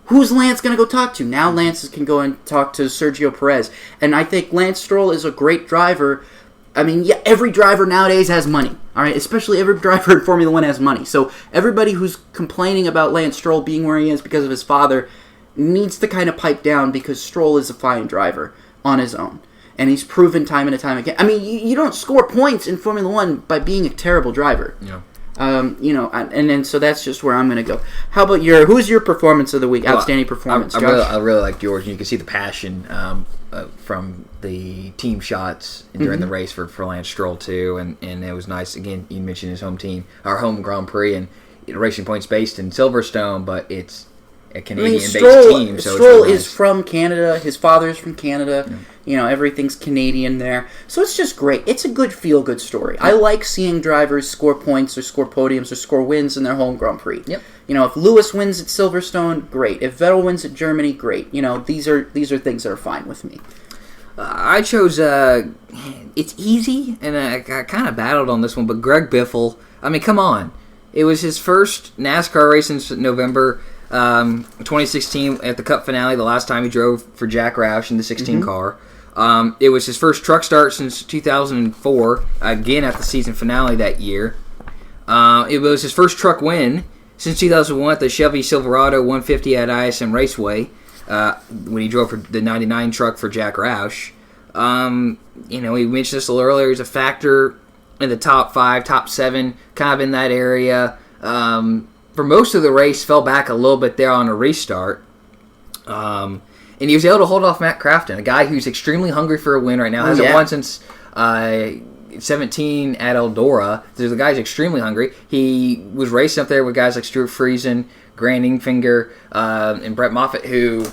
Who's Lance going to go talk to? Now Lance can go and talk to Sergio Perez. And I think Lance Stroll is a great driver. I mean, yeah, every driver nowadays has money. All right, especially every driver in Formula One has money. So everybody who's complaining about Lance Stroll being where he is because of his father needs to kind of pipe down, because Stroll is a fine driver on his own. And he's proven time and time again. I mean, you don't score points in Formula One by being a terrible driver. Yeah. And then so that's just where I'm going to go. How about who's your performance of the week? Outstanding performance, Josh? I really like yours. You can see the passion from the team shots during the race for Lance Stroll too, and it was nice. Again, you mentioned his home team, our home Grand Prix, and Racing Point's based in Silverstone, but it's a Canadian-based team. So Stroll is from Canada. His father's from Canada. Yeah. Everything's Canadian there. So it's just great. It's a good feel-good story. Yeah. I like seeing drivers score points or score podiums or score wins in their home Grand Prix. Yep. If Lewis wins at Silverstone, great. If Vettel wins at Germany, great. These are things that are fine with me. I chose, it's easy, and I kind of battled on this one, but Greg Biffle, I mean, come on. It was his first NASCAR race since November 2016 at the Cup finale, the last time he drove for Jack Roush in the 16 car. It was his first truck start since 2004, again at the season finale that year. It was his first truck win since 2001 at the Chevy Silverado 150 at ISM Raceway when he drove for the 99 truck for Jack Roush. He mentioned this a little earlier. He's a factor in the top 5, top 7, kind of in that area. For most of the race, fell back a little bit there on a restart. And he was able to hold off Matt Crafton, a guy who's extremely hungry for a win right now. Hasn't won since 17 at Eldora. The guy's extremely hungry. He was racing up there with guys like Stuart Friesen, Grant Enfinger, and Brett Moffitt, who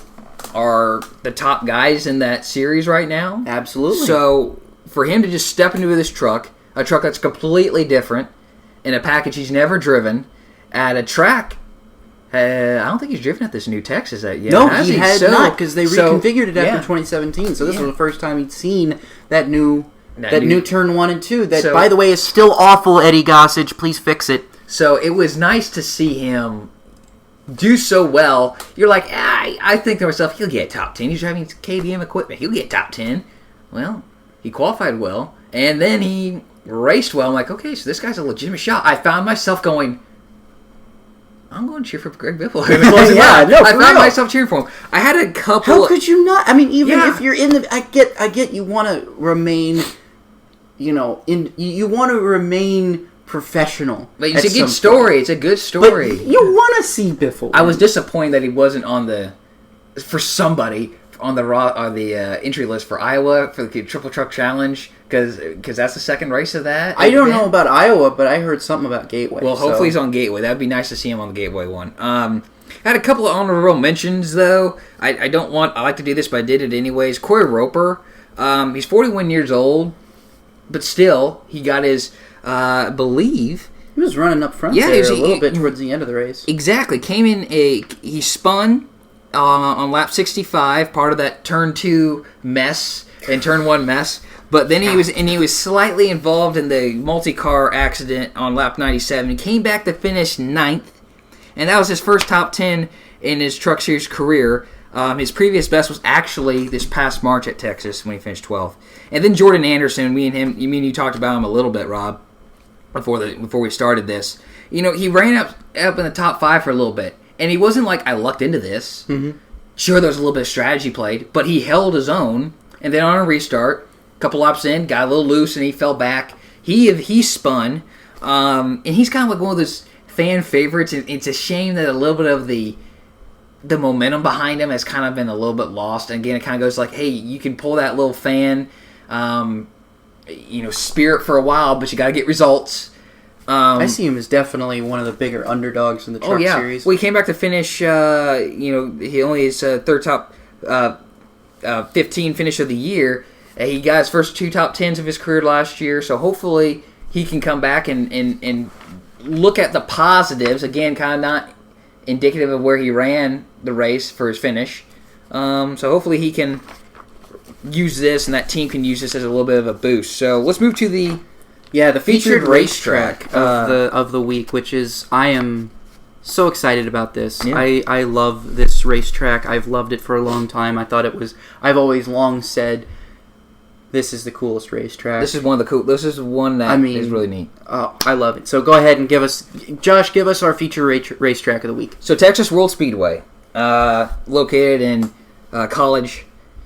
are the top guys in that series right now. Absolutely. So for him to just step into this truck, a truck that's completely different, in a package he's never driven, at a track, I don't think he's driven at this new Texas yet. No, he had not, because they reconfigured it after 2017. So this was the first time he'd seen that new turn 1 and 2. That, by the way, is still awful. Eddie Gossage, please fix it. So it was nice to see him do so well. You're like, I think to myself, he'll get top 10. He's driving KBM equipment. He'll get top 10. Well, he qualified well, and then he raced well. I'm like, okay, so this guy's a legitimate shot. I found myself going, I'm going to cheer for Greg Biffle. I found myself cheering for him. I had a couple. How could you not? I mean, even if you're in the, I get. You want to remain, you want to remain professional. But it's a good story. Point. It's a good story. But you want to see Biffle. I was disappointed that he wasn't on the entry list for Iowa for the Triple Truck Challenge, because that's the second race of that. I don't know about Iowa, but I heard something about Gateway. Well, hopefully he's on Gateway. That would be nice to see him on the Gateway one. I had a couple of honorable mentions, though. I like to do this, but I did it anyways. Corey Roper, he's 41 years old, but still, he got his, I believe... He was running up front there a little bit towards the end of the race. Exactly. He spun on lap 65, part of that turn 2 mess and turn 1 mess. But then he was slightly involved in the multi-car accident on lap 97. He came back to finish 9th, and that was his first top 10 in his Truck Series career. His previous best was actually this past March at Texas when he finished 12th. And then Jordan Anderson, you talked about him a little bit, Rob, before we started this. He ran up in the top 5 for a little bit. And he wasn't like, I lucked into this. Mm-hmm. Sure, there was a little bit of strategy played, but he held his own. And then on a restart, a couple laps in, got a little loose, and he fell back. He spun. And he's kind of like one of those fan favorites. And it's a shame that a little bit of the momentum behind him has kind of been a little bit lost. And again, it kind of goes like, hey, you can pull that little fan, spirit for a while, but you got to get results. I see him as definitely one of the bigger underdogs in the Truck Series. Well, he came back to finish, he only his third top 15 finish of the year. He got his first 2 top 10s of his career last year, so hopefully he can come back and look at the positives. Again, kind of not indicative of where he ran the race for his finish. So hopefully he can use this, and that team can use this as a little bit of a boost. So let's move to the featured racetrack of the week, which is, I am so excited about this. Yeah. I love this racetrack. I've loved it for a long time. I've always long said this is the coolest racetrack. This is one that is really neat. Oh, I love it. So go ahead and give us our feature racetrack of the week. So Texas World Speedway, located in College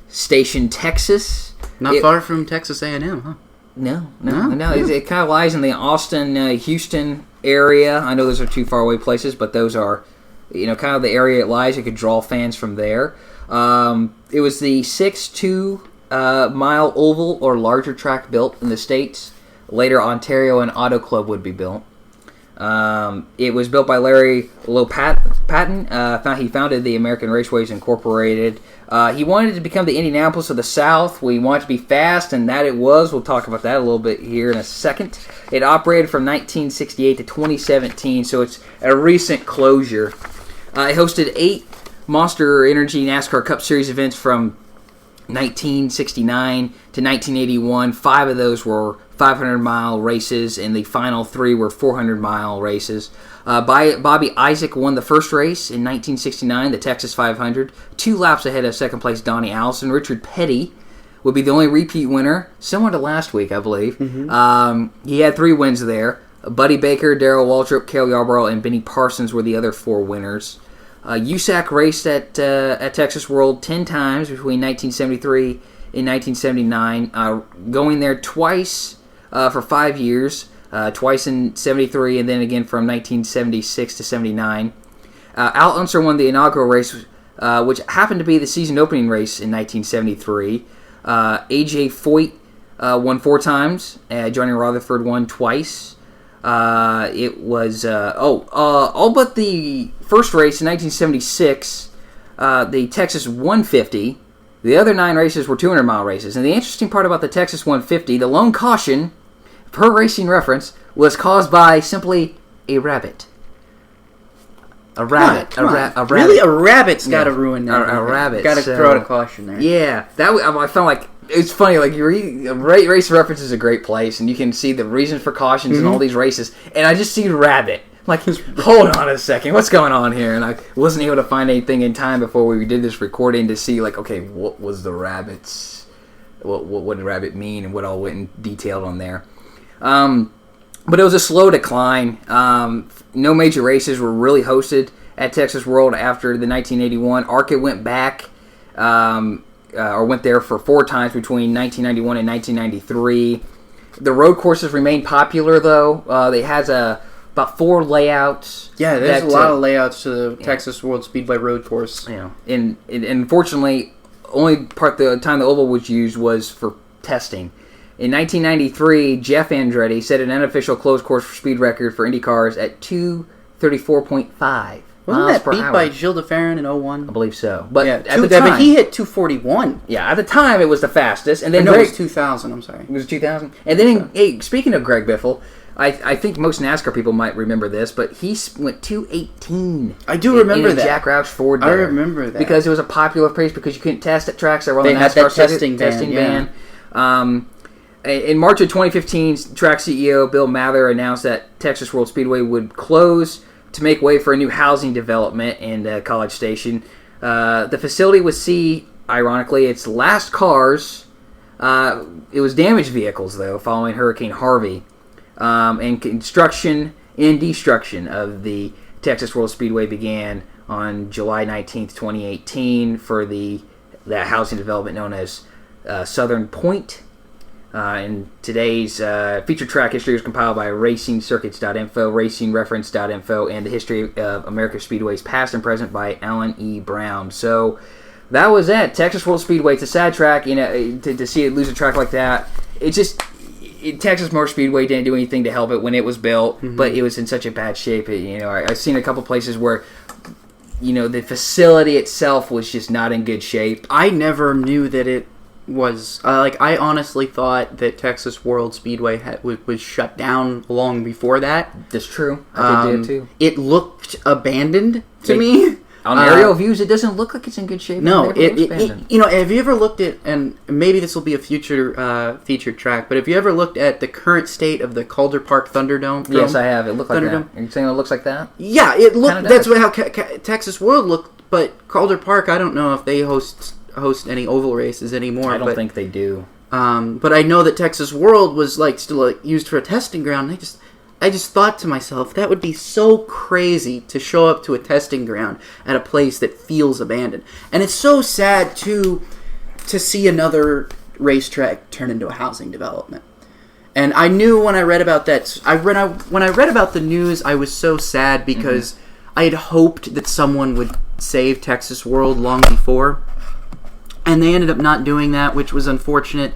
Station, Texas. Not far from Texas A&M, huh? No. It kind of lies in the Austin, Houston area. I know those are 2 faraway places, but those are, kind of the area it lies. You could draw fans from there. It was the 6'2" mile oval or larger track built in the States. Later, Ontario and Auto Club would be built. It was built by Larry Patton. He founded the American Raceways Incorporated. He wanted to become the Indianapolis of the South. We wanted to be fast, and that it was. We'll talk about that a little bit here in a second. It operated from 1968 to 2017, so it's a recent closure. It hosted 8 Monster Energy NASCAR Cup Series events from 1969 to 1981, 5 of those were 500-mile races, and the final 3 were 400-mile races. Bobby Isaac won the first race in 1969, the Texas 500, 2 laps ahead of second-place Donnie Allison. Richard Petty would be the only repeat winner, similar to last week, I believe. He had 3 wins there. Buddy Baker, Darrell Waltrip, Cale Yarborough, and Benny Parsons were the other 4 winners. USAC raced at Texas World 10 times between 1973 and 1979, going there twice for 5 years, twice in 73 and then again from 1976 to 79. Al Unser won the inaugural race, which happened to be the season opening race in 1973. A.J. Foyt won 4 times. Johnny Rutherford won twice. It was all but the first race in 1976, the Texas 150. The other 9 races were 200-mile races. And the interesting part about the Texas 150, the lone caution, per Racing Reference, was caused by simply a rabbit. A rabbit. A rabbit. Really? A rabbit's got to ruin that. A rabbit. Got to throw out a caution there. Yeah. I felt like, it's funny, like, Racing Reference is a great place, and you can see the reasons for cautions in all these races. And I just see rabbit. I'm like, hold on a second, what's going on here? And I wasn't able to find anything in time before we did this recording to see, like, okay, what was the rabbit's, what did rabbit mean, and what all went in detailed on there. But it was a slow decline. No major races were really hosted at Texas World after the 1981. ARCA went back, or went there for 4 times between 1991 and 1993. The road courses remained popular, though. They had about 4 layouts. Yeah, there's a lot of layouts to the Texas World Speedway road course. And unfortunately, only part the time the oval was used was for testing. In 1993, Jeff Andretti set an unofficial closed course speed record for Indy cars at 234.5. Wasn't that beat by Gilles de Ferran in 01? I believe so. But yeah, at the time, but he hit 241. Yeah, at the time it was the fastest. And then it was 2000, I'm sorry. It was 2000? And then, speaking of Greg Biffle, I think most NASCAR people might remember this, but he went 218. I do remember that. Jack Roush Ford there. I remember that. Because it was a popular place because you couldn't test at tracks that were on the NASCAR had that testing ban. In March of 2015, track CEO Bill Mather announced that Texas World Speedway would close to make way for a new housing development in College Station. The facility would see, ironically, its last cars. It was damaged vehicles, though, following Hurricane Harvey. And construction and destruction of the Texas World Speedway began on July 19th, 2018 for that housing development known as Southern Point. And today's featured track history was compiled by RacingCircuits.info, RacingReference.info, and the history of America's Speedways past and present by Alan E. Brown. So that was it. Texas World Speedway. It's a sad track, to see it lose a track like that. It just Texas Motor Speedway didn't do anything to help it when it was built, but it was in such a bad shape. I've seen a couple places where the facility itself was just not in good shape. I never knew that it was I honestly thought that Texas World Speedway was shut down long before that. That's true. I did too. It looked abandoned to me. On aerial views, it doesn't look like it's in good shape. No, have you ever looked at, and maybe this will be a future featured track, but have you ever looked at the current state of the Calder Park Thunderdome? Yes, I have. It looked like that. Are you saying it looks like that? Yeah, it looked. That's how Texas World looked, but Calder Park, I don't know if they host any oval races anymore. I don't think they do. But I know that Texas World was still used for a testing ground. And I just thought to myself, that would be so crazy to show up to a testing ground at a place that feels abandoned. And it's so sad to see another racetrack turn into a housing development. And I knew when I read about that, when I read about the news, I was so sad because I had hoped that someone would save Texas World long before. And they ended up not doing that, which was unfortunate.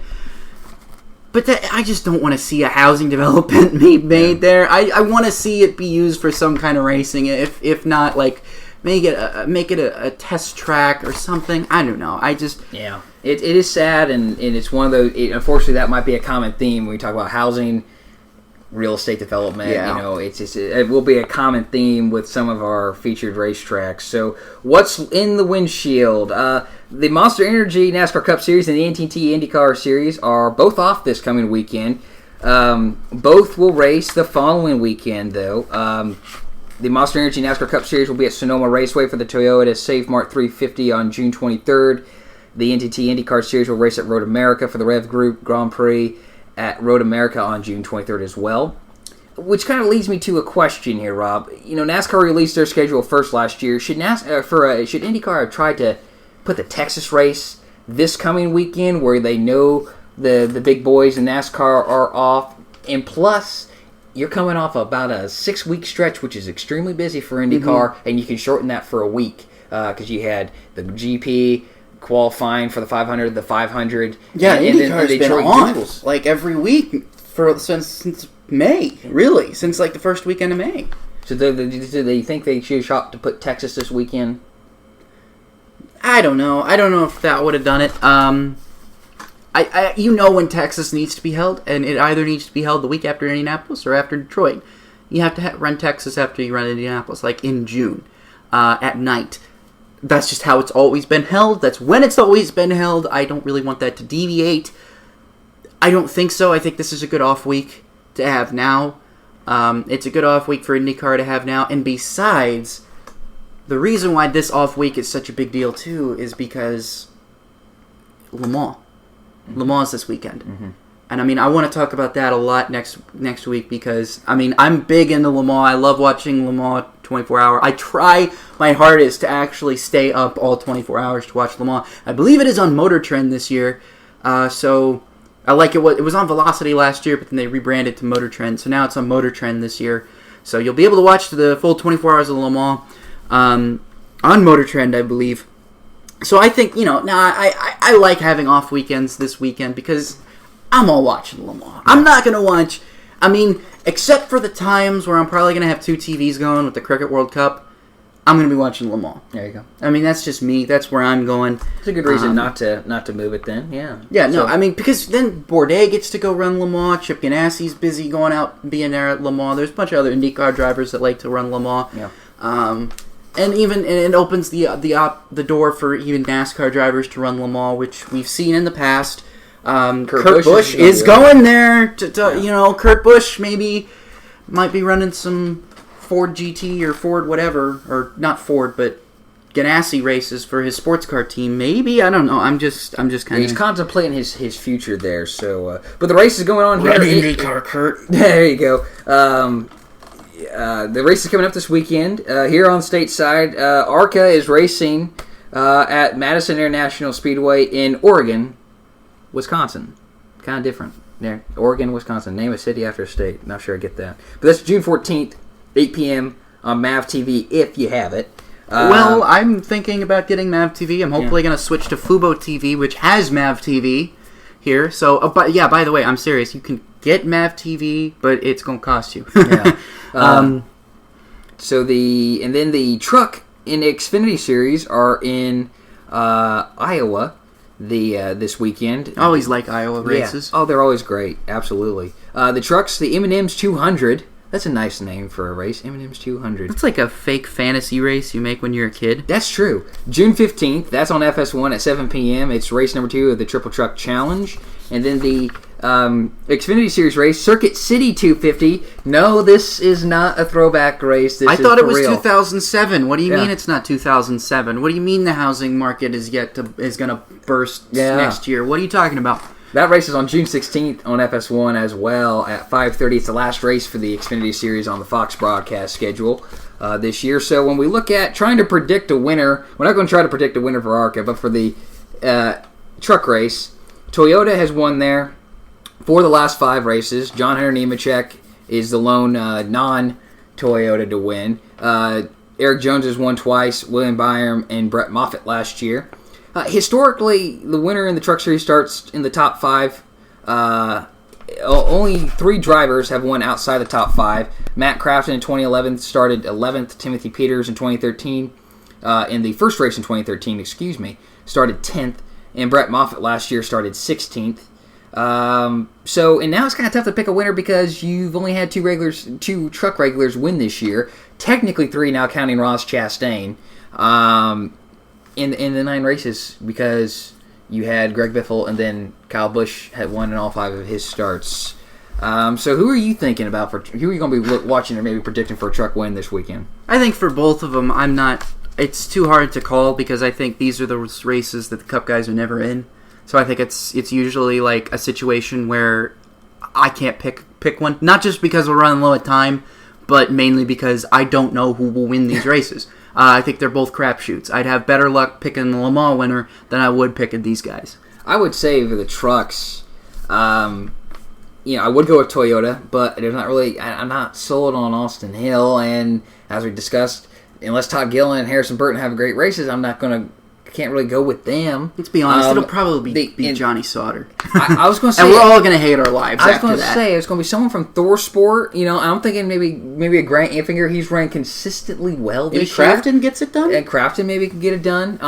But I just don't want to see a housing development made there. I want to see it be used for some kind of racing. If not, make it a test track or something. I don't know. It is sad, and it's one of those. Unfortunately, that might be a common theme when we talk about housing. real estate development. Yeah. You know, it will be a common theme with some of our featured racetracks. So, what's in the windshield? The Monster Energy NASCAR Cup Series and the NTT IndyCar Series are both off this coming weekend. Both will race the following weekend, though. The Monster Energy NASCAR Cup Series will be at Sonoma Raceway for the Toyota Safe Mart 350 on June 23rd. The NTT IndyCar Series will race at Road America for the Rev Group Grand Prix at Road America on June 23rd as well. Which kind of leads me to a question here, Rob. You know, NASCAR released their schedule first last year. Should IndyCar have tried to put the Texas race this coming weekend, where they know the big boys in NASCAR are off, and plus you're coming off about a 6-week stretch, which is extremely busy for IndyCar, and you can shorten that for a week because you had the GP qualifying for the 500, the 500. Yeah, IndyCar's been on duels. like every week since May, really, since like the first weekend of May. So do they think they should shop to put Texas this weekend? I don't know. I don't know if that would have done it. You know when Texas needs to be held, and it either needs to be held the week after Indianapolis or after Detroit. You have to run Texas after you run Indianapolis, like in June, at night. That's just how it's always been held. That's when it's always been held. I don't really want that to deviate. I don't think so. I think this is a good off week to have now. It's a good off week for IndyCar to have now. And besides, the reason why this off week is such a big deal too is because Le Mans. Le Mans this weekend. Mm-hmm. And I mean, I want to talk about that a lot next week because, I mean, I'm big into Le Mans. I love watching Le Mans 24 hour. I try my hardest to actually stay up all 24 hours to watch Le Mans. I believe it is on Motor Trend this year. So I like it. It was on Velocity last year, but then they rebranded to Motor Trend. So now it's on Motor Trend this year. So you'll be able to watch the full 24 hours of Le Mans on Motor Trend, I believe. So I think, I like having off weekends this weekend because I'm all watching Le Mans. I'm not going to watch, except for the times where I'm probably going to have 2 TVs going with the Cricket World Cup, I'm going to be watching Le Mans. There you go. That's just me. That's where I'm going. It's a good reason not to move it then, yeah. Yeah, no, because then Bourdais gets to go run Le Mans, Chip Ganassi's busy going out and being there at Le Mans. There's a bunch of other IndyCar drivers that like to run Le Mans. Yeah. And it opens the door for even NASCAR drivers to run Le Mans, which we've seen in the past. Kurt Busch is going there. Kurt Busch maybe might be running some Ford GT or Ford whatever, or not Ford, but Ganassi races for his sports car team. Maybe, I don't know. I'm just kind of. He's contemplating his future there. So, but the race is going on here. Run IndyCar, Kurt. There you go. The race is coming up this weekend here on stateside. ARCA is racing at Madison International Speedway in Oregon, Wisconsin. Kind of different there. Oregon, Wisconsin. Name a city after a state. Not sure I get that. But that's June 14th, 8 p.m. on MAV TV if you have it. Well, I'm thinking about getting MAV TV. I'm hopefully going to switch to Fubo TV, which has MAV TV here. So, by the way, I'm serious. You can get MAV TV, but it's going to cost you. Yeah. Then the truck in the Xfinity Series are in Iowa this weekend. I always like Iowa races. Yeah. Oh, they're always great. Absolutely. The trucks, the M&M's 200. That's a nice name for a race. M&M's 200. It's like a fake fantasy race you make when you're a kid. That's true. June 15th. That's on FS1 at 7 p.m. It's race number 2 of the Triple Truck Challenge. And then the Xfinity Series race, Circuit City 250. No, this is not a throwback race. I thought it was real. 2007. What do you mean it's not 2007? What do you mean the housing market is going to burst next year? What are you talking about? That race is on June 16th on FS1 as well at 5:30. It's the last race for the Xfinity Series on the Fox broadcast schedule this year. So when we look at trying to predict a winner, we're not going to try to predict a winner for ARCA, but for the truck race, Toyota has won there for the last 5 races. John Hunter Nemechek is the lone non-Toyota to win. Eric Jones has won twice, William Byram and Brett Moffitt last year. Historically, the winner in the Truck Series starts in the top 5. Only 3 drivers have won outside the top 5. Matt Crafton in 2011 started 11th. Timothy Peeters in 2013, in the first race in 2013, started 10th. And Brett Moffitt last year started 16th. And now it's kind of tough to pick a winner because you've only had two truck regulars win this year. Technically 3 now, counting Ross Chastain. In the 9 races, because you had Greg Biffle and then Kyle Busch had won in all 5 of his starts. So who are you thinking about who are you going to be watching or maybe predicting for a truck win this weekend? I think for both of them, it's too hard to call because I think these are the races that the Cup guys are never in. So I think it's usually like a situation where I can't pick one, not just because we're running low at time, but mainly because I don't know who will win these races. I think they're both crapshoots. I'd have better luck picking the Le Mans winner than I would picking these guys. I would say for the trucks, I would go with Toyota, but there's not really. I'm not sold on Austin Hill, and as we discussed, unless Todd Gillen and Harrison Burton have great races, can't really go with them. Let's be honest, it'll probably be Johnny Sauter. I was going to say, and we're all going to hate our lives. I was going to say it's going to be someone from Thor Sport. I'm thinking maybe a Grant Anfinger. He's running consistently well this year. Crafton gets it done. And Crafton maybe can get it done.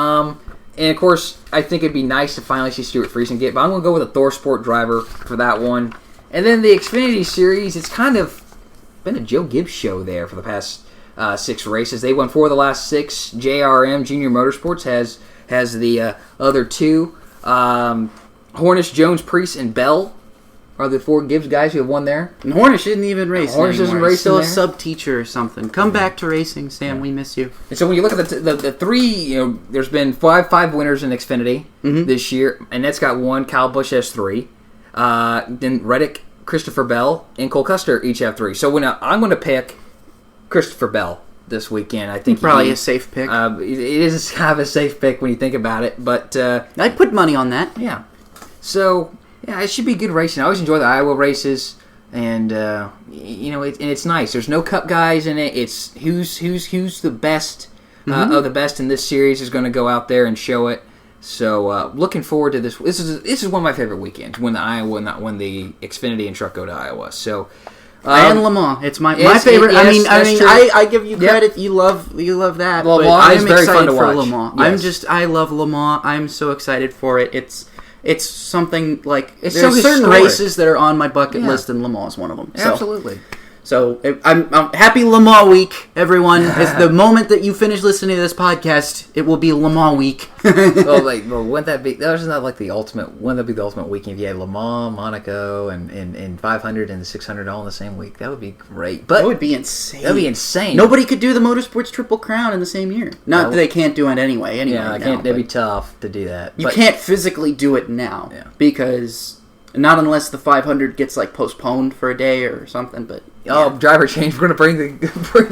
And of course, I think it'd be nice to finally see Stuart Friesen get. But I'm going to go with a Thor Sport driver for that one. And then the Xfinity Series, it's kind of been a Joe Gibbs show there for the past 6 races. They won 4 of the last 6. JRM Junior Motorsports has the other 2. Hornish, Jones, Priest, and Bell are the 4 Gibbs guys who have won there. And Hornish didn't even race anymore. Hornish isn't racing. He's still a sub-teacher or something. Come back to racing, Sam. We miss you. And so when you look at the 3, there's been five winners in Xfinity this year. Annette's got 1. Kyle Busch has 3. Then Reddick, Christopher Bell, and Cole Custer each have 3. So I'm going to pick Christopher Bell this weekend. I think probably a safe pick. It is kind of a safe pick when you think about it, but I put money on that. Yeah. So it should be good racing. I always enjoy the Iowa races, and it's nice. There's no Cup guys in it. It's who's the best of the best in this series is going to go out there and show it. So looking forward to this. This is one of my favorite weekends when the Xfinity and truck go to Iowa. So. And Le Mans, it's my favorite. Yes, I give you credit. Yep. You love that. Le Mans I'm is very excited fun to for watch. Le Mans. Yes. I love Le Mans. I'm so excited for it. It's something like there's certain historic races that are on my bucket list, and Le Mans is one of them. Absolutely. So I'm happy Le Mans week, everyone. It's the moment that you finish listening to this podcast, it will be Le Mans week. Wouldn't that be? That was not like the ultimate. Wouldn't that be the ultimate weekend if you had Le Mans, Monaco, and 500 and the 600 all in the same week? That would be great. But that would be insane. That would be insane. Nobody could do the Motorsports Triple Crown in the same year. Not that they can't do it anyway. Yeah, that'd be tough to do that. You can't physically do it now because. Not unless the 500 gets postponed for a day or something, but driver change. We're gonna bring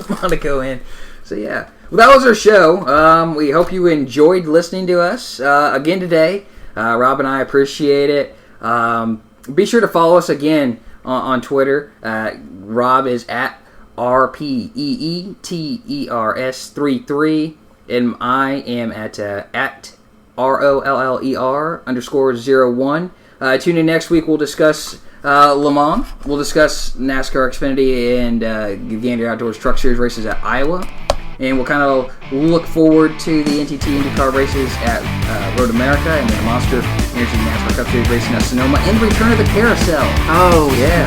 Monaco in. So yeah, well, that was our show. We hope you enjoyed listening to us again today. Rob and I appreciate it. Be sure to follow us again on Twitter. Rob is at RPEETERS33, and I am at ROLLER_01. Tune in next week. We'll discuss Le Mans. We'll discuss NASCAR Xfinity and Gander Outdoors Truck Series races at Iowa. And we'll kind of look forward to the NTT IndyCar races at Road America and the Monster Energy NASCAR Cup Series racing at Sonoma and the return of the Carousel. Oh, yeah.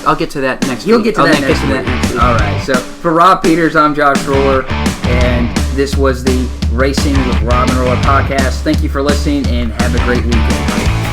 I'll get to that next week. You'll get to that next week. All right. So for Rob Peters, I'm Josh Roller, and this was the Racing with Rob and Roller podcast. Thank you for listening, and have a great weekend.